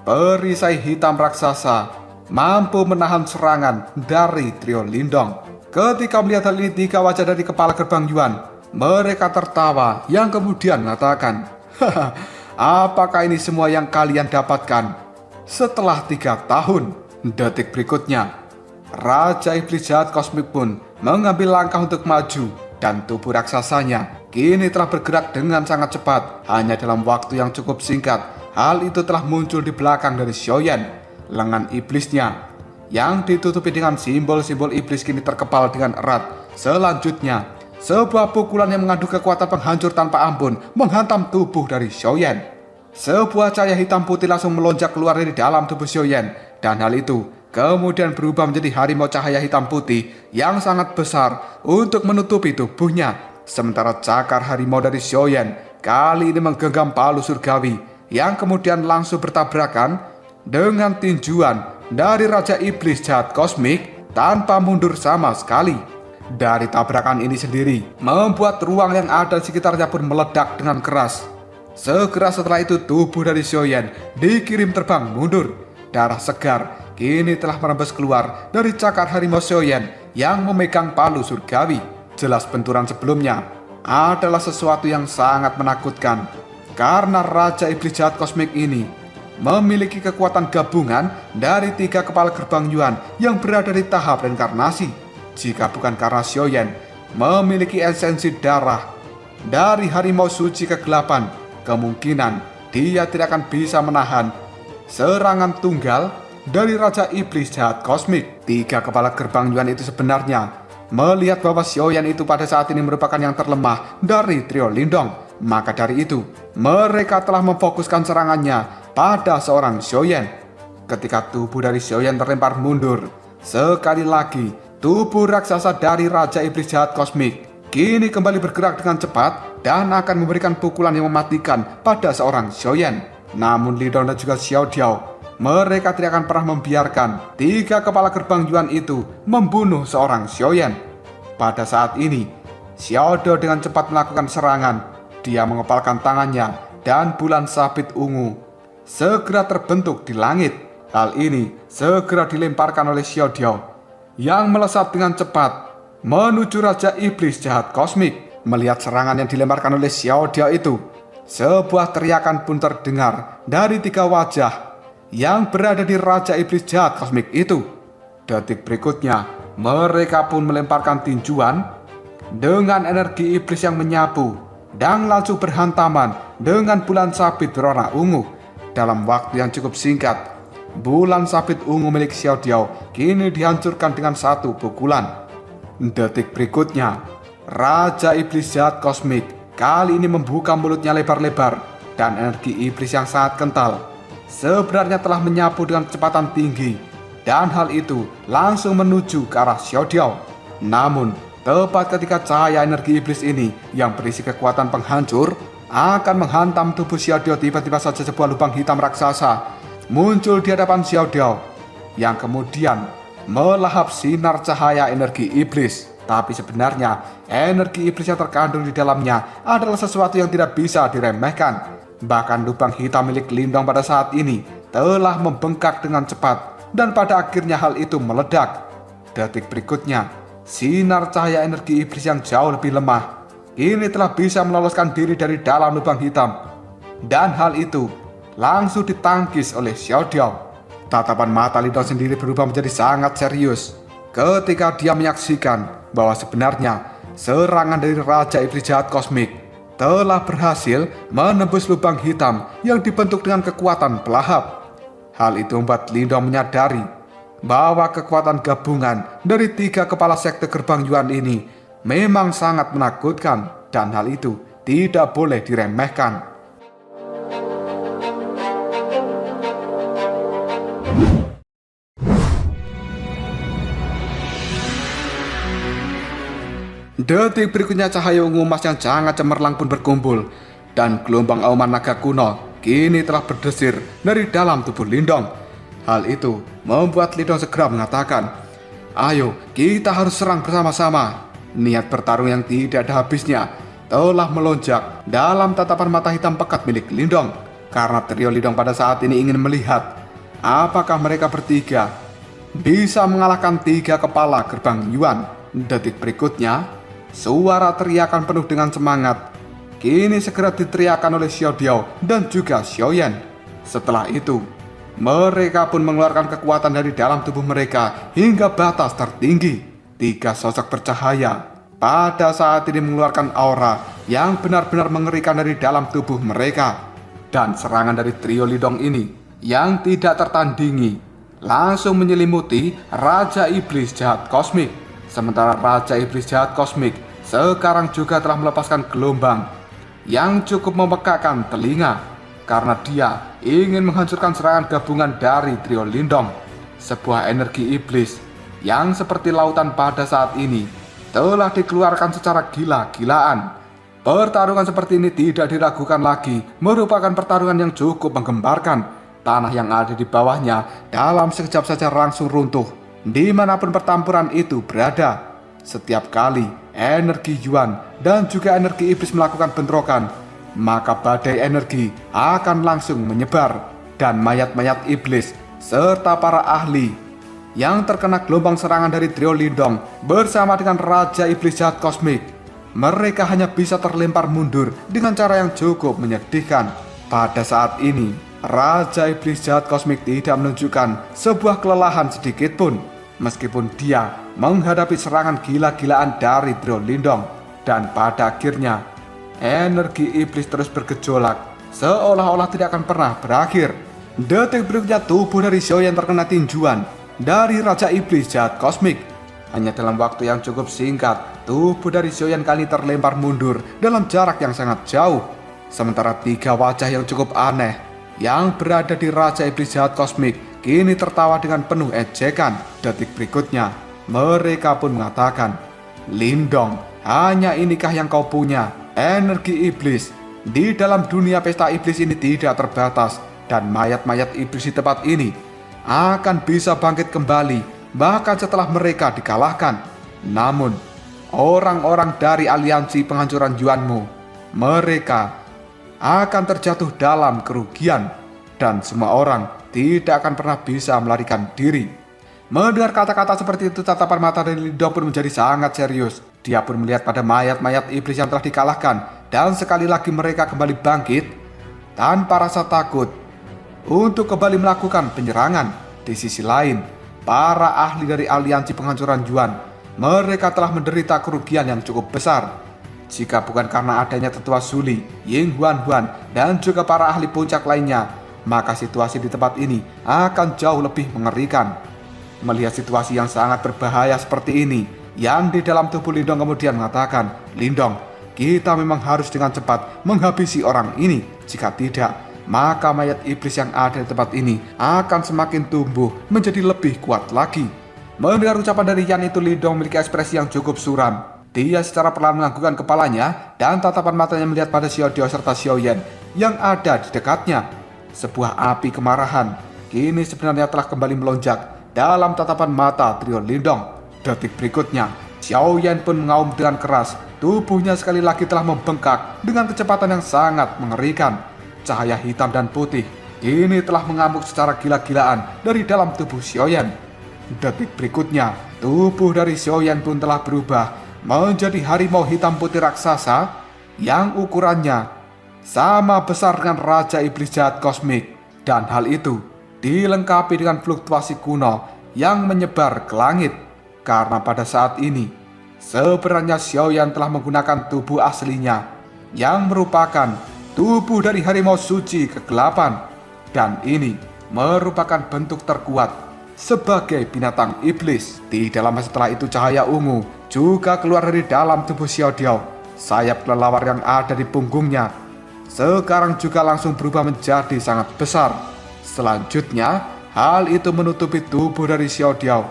Speaker 1: perisai hitam raksasa mampu menahan serangan dari trio Lindong. Ketika melihat hal ini, 3 wajah dari kepala gerbang Yuan, mereka tertawa yang kemudian mengatakan, "Haha, apakah ini semua yang kalian dapatkan setelah 3 tahun?" Detik berikutnya, Raja Iblis Jahat Kosmik pun mengambil langkah untuk maju, dan tubuh raksasanya kini telah bergerak dengan sangat cepat. Hanya dalam waktu yang cukup singkat, hal itu telah muncul di belakang dari Xiaoyan. Lengan iblisnya yang ditutupi dengan simbol-simbol iblis kini terkepal dengan erat. Selanjutnya, sebuah pukulan yang mengandung kekuatan penghancur tanpa ampun menghantam tubuh dari Xiaoyan. Sebuah cahaya hitam putih langsung melonjak keluar dari dalam tubuh Xiaoyan, dan hal itu kemudian berubah menjadi harimau cahaya hitam putih yang sangat besar untuk menutupi tubuhnya. Sementara cakar harimau dari Xiaoyan kali ini menggenggam palu surgawi yang kemudian langsung bertabrakan dengan tinjuan dari Raja Iblis Jahat Kosmik tanpa mundur sama sekali. Dari tabrakan ini sendiri membuat ruang yang ada di sekitarnya pun meledak dengan keras. Segera setelah itu tubuh dari Xiaoyan dikirim terbang mundur. Darah segar kini telah merembes keluar dari cakar harimau Xiaoyan yang memegang palu surgawi. Jelas benturan sebelumnya adalah sesuatu yang sangat menakutkan, karena Raja Iblis Jahat Kosmik ini memiliki kekuatan gabungan dari 3 kepala gerbang Yuan yang berada di tahap reinkarnasi. Jika bukan karena Xiaoyan memiliki esensi darah dari harimau suci kegelapan, kemungkinan dia tidak akan bisa menahan serangan tunggal dari Raja Iblis Jahat Kosmik. 3 kepala gerbang Yuan itu sebenarnya melihat bahwa Xiaoyan itu pada saat ini merupakan yang terlemah dari trio Lindong. Maka dari itu, mereka telah memfokuskan serangannya pada seorang Xiaoyan. Ketika tubuh dari Xiaoyan terlempar mundur, sekali lagi tubuh raksasa dari Raja Iblis Jahat Kosmik kini kembali bergerak dengan cepat dan akan memberikan pukulan yang mematikan pada seorang Xiaoyan. Namun Lindong dan juga Xiao Diao, mereka tidak akan pernah membiarkan 3 kepala gerbang Yuan itu membunuh seorang Xiaoyan. Pada saat ini, Xiao Diao dengan cepat melakukan serangan. Dia mengepalkan tangannya dan bulan sabit ungu segera terbentuk di langit. Hal ini segera dilemparkan oleh Xiao Diao yang melesat dengan cepat menuju Raja Iblis Jahat Kosmik. Melihat serangan yang dilemparkan oleh Xiao Diao itu, sebuah teriakan pun terdengar dari 3 wajah yang berada di Raja Iblis Jahat Kosmik itu. Detik berikutnya, mereka pun melemparkan tinjuan
Speaker 2: dengan energi iblis yang menyapu dan langsung berhantaman dengan bulan sabit berwarna ungu. Dalam waktu yang cukup singkat, bulan sabit ungu milik Xiao Diao kini dihancurkan dengan satu pukulan. Detik berikutnya, Raja Iblis Jahat Kosmik kali ini membuka mulutnya lebar-lebar dan energi iblis yang sangat kental sebenarnya telah menyapu dengan kecepatan tinggi, dan hal itu langsung menuju ke arah Xiao Diao. Namun, tepat ketika cahaya energi iblis ini yang berisi kekuatan penghancur akan menghantam tubuh Xiao Diao, tiba-tiba saja sebuah lubang hitam raksasa muncul di hadapan Xiao Diao yang kemudian melahap sinar cahaya energi iblis. Tapi sebenarnya energi iblis yang terkandung di dalamnya adalah sesuatu yang tidak bisa diremehkan. Bahkan lubang hitam milik Lindong pada saat ini telah membengkak dengan cepat dan pada akhirnya hal itu meledak. Detik berikutnya, sinar cahaya energi iblis yang jauh lebih lemah ini telah bisa meloloskan diri dari dalam lubang hitam, dan hal itu langsung ditangkis oleh Xiao Diao. Tatapan mata Lindong sendiri berubah menjadi sangat serius ketika dia menyaksikan bahwa sebenarnya serangan dari Raja Iblis Jahat Kosmik telah berhasil menembus lubang hitam yang dibentuk dengan kekuatan pelahap. Hal itu membuat Lindong menyadari bahwa kekuatan gabungan dari 3 kepala sekte gerbang Yuan ini memang sangat menakutkan, dan hal itu tidak boleh diremehkan. Detik berikutnya cahaya ungu emas yang sangat cemerlang pun berkumpul, dan gelombang auman naga kuno kini telah berdesir dari dalam tubuh Lindong. Hal itu membuat Lindong segera mengatakan, "Ayo, kita harus serang bersama-sama." Niat bertarung yang tidak ada habisnya telah melonjak dalam tatapan mata hitam pekat milik Lindong, karena trio Lindong pada saat ini ingin melihat apakah mereka bertiga bisa mengalahkan 3 kepala gerbang Yuan. Detik berikutnya, suara teriakan penuh dengan semangat kini segera diteriakan oleh Xiao Diao dan juga Xiao Yan. Setelah itu, mereka pun mengeluarkan kekuatan dari dalam tubuh mereka hingga batas tertinggi. 3 sosok bercahaya pada saat ini mengeluarkan aura yang benar-benar mengerikan dari dalam tubuh mereka. Dan serangan dari trio Lindong ini yang tidak tertandingi langsung menyelimuti Raja Iblis Jahat Kosmik. Sementara Raja Iblis Jahat Kosmik sekarang juga telah melepaskan gelombang yang cukup memekakkan telinga, karena dia ingin menghancurkan serangan gabungan dari trio Lindong. Sebuah energi iblis yang seperti lautan pada saat ini telah dikeluarkan secara gila-gilaan. Pertarungan seperti ini tidak diragukan lagi, merupakan pertarungan yang cukup menggemparkan. Tanah yang ada di bawahnya dalam sekejap saja langsung runtuh dimanapun pertempuran itu berada. Setiap kali energi Yuan dan juga energi iblis melakukan bentrokan, maka badai energi akan langsung menyebar, dan mayat-mayat iblis serta para ahli yang terkena gelombang serangan dari trio Lindong bersama dengan Raja Iblis Jahat Kosmik, mereka hanya bisa terlempar mundur dengan cara yang cukup menyedihkan. Pada saat ini, Raja Iblis Jahat Kosmik tidak menunjukkan sebuah kelelahan sedikit pun, meskipun dia menghadapi serangan gila-gilaan dari trio Lindong. Dan pada akhirnya, energi iblis terus bergejolak seolah-olah tidak akan pernah berakhir. Detik berikutnya tubuh dari Xiao Yan terkena tinjuan dari Raja Iblis Jahat Kosmik. Hanya dalam waktu yang cukup singkat, tubuh dari Xiao Yan kali terlempar mundur dalam jarak yang sangat jauh. Sementara 3 wajah yang cukup aneh yang berada di Raja Iblis Jahat Kosmik kini tertawa dengan penuh ejekan. Detik berikutnya, mereka pun mengatakan, "Lindong, hanya inikah yang kau punya? Energi iblis di dalam dunia pesta iblis ini tidak terbatas, dan mayat-mayat iblis di tempat ini akan bisa bangkit kembali bahkan setelah mereka dikalahkan. Namun, orang-orang dari aliansi penghancuran Yuanmu, mereka akan terjatuh dalam kerugian, dan semua orang tidak akan pernah bisa melarikan diri." Mendengar kata-kata seperti itu, tatapan mata dari Lindong pun menjadi sangat serius. Dia pun melihat pada mayat-mayat iblis yang telah dikalahkan, dan sekali lagi mereka kembali bangkit tanpa rasa takut untuk kembali melakukan penyerangan. Di sisi lain, para ahli dari aliansi penghancuran Yuan mereka telah menderita kerugian yang cukup besar. Jika bukan karena adanya tetua Zuli, Ying Huan, dan juga para ahli puncak lainnya, maka situasi di tempat ini akan jauh lebih mengerikan. Melihat situasi yang sangat berbahaya seperti ini, yang di dalam tubuh Lindong kemudian mengatakan, "Lindong, kita memang harus dengan cepat menghabisi orang ini. Jika tidak, maka mayat iblis yang ada di tempat ini akan semakin tumbuh menjadi lebih kuat lagi." Mendengar ucapan dari Yan itu, Lindong memiliki ekspresi yang cukup suram. Dia secara perlahan menganggukkan kepalanya dan tatapan matanya melihat pada Xiao Diao serta Xiao Yan yang ada di dekatnya. Sebuah api kemarahan kini sebenarnya telah kembali melonjak dalam tatapan mata trio Lindong. Detik berikutnya, Xiao Yan pun mengaum dengan keras. Tubuhnya sekali lagi telah membengkak dengan kecepatan yang sangat mengerikan. Cahaya hitam dan putih kini telah mengamuk secara gila-gilaan dari dalam tubuh Xiao Yan. Detik berikutnya, tubuh dari Xiao Yan pun telah berubah menjadi harimau hitam putih raksasa yang ukurannya sama besar dengan Raja Iblis Jahat Kosmik. Dan hal itu dilengkapi dengan fluktuasi kuno yang menyebar ke langit. Karena pada saat ini, sebenarnya Xiao Yan telah menggunakan tubuh aslinya yang merupakan tubuh dari harimau suci kegelapan. Dan ini merupakan bentuk terkuat sebagai binatang iblis. Tidak lama setelah itu, cahaya ungu juga keluar dari dalam tubuh Xiao Diao. Sayap kelelawar yang ada di punggungnya sekarang juga langsung berubah menjadi sangat besar. Selanjutnya, hal itu menutupi tubuh dari Xiao Diao.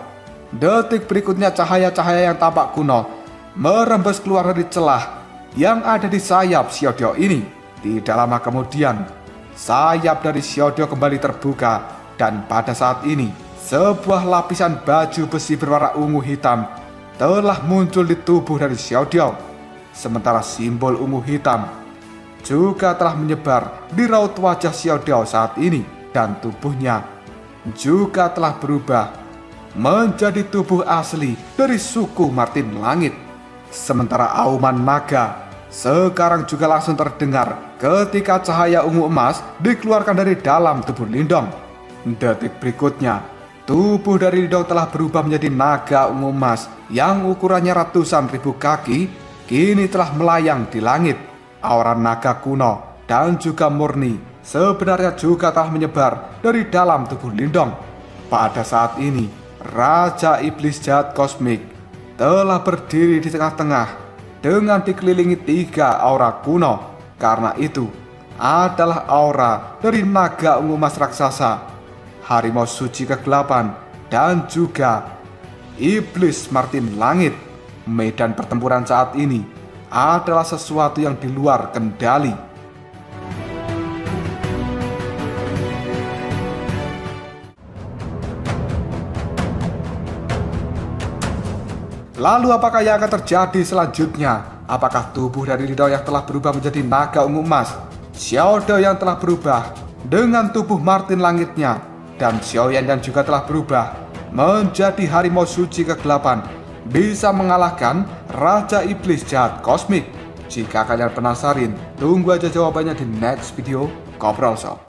Speaker 2: Detik berikutnya, cahaya-cahaya yang tampak kuno merembes keluar dari celah yang ada di sayap Xiao Diao ini. Tidak lama kemudian, sayap dari Xiao Diao kembali terbuka, dan pada saat ini sebuah lapisan baju besi berwarna ungu hitam telah muncul di tubuh dari Xiao Diao. Sementara simbol ungu hitam juga telah menyebar di raut wajah Xiao Diao saat ini, dan tubuhnya juga telah berubah menjadi tubuh asli dari suku Martin Langit. Sementara auman naga sekarang juga langsung terdengar ketika cahaya ungu emas dikeluarkan dari dalam tubuh Lindong. Detik berikutnya, tubuh dari Lindong telah berubah menjadi naga ungu emas yang ukurannya ratusan ribu kaki, kini telah melayang di langit. Aura naga kuno dan juga murni sebenarnya juga telah menyebar dari dalam tubuh Lindong. Pada saat ini, Raja Iblis Jahat Kosmik telah berdiri di tengah-tengah dengan dikelilingi 3 aura kuno. Karena itu adalah aura dari naga ungu emas raksasa, harimau suci kegelapan, dan juga iblis Martin Langit. Medan pertempuran saat ini adalah sesuatu yang di luar kendali. Lalu apakah yang akan terjadi selanjutnya? Apakah tubuh dari Lindong yang telah berubah menjadi naga ungu emas, Xiao Diao yang telah berubah dengan tubuh Martin Langitnya, dan Xiao Yan yang juga telah berubah menjadi harimau suci kegelapan, bisa mengalahkan Raja Iblis Jahat Kosmik? Jika kalian penasaran, tunggu aja jawabannya di next video Koprol Shop.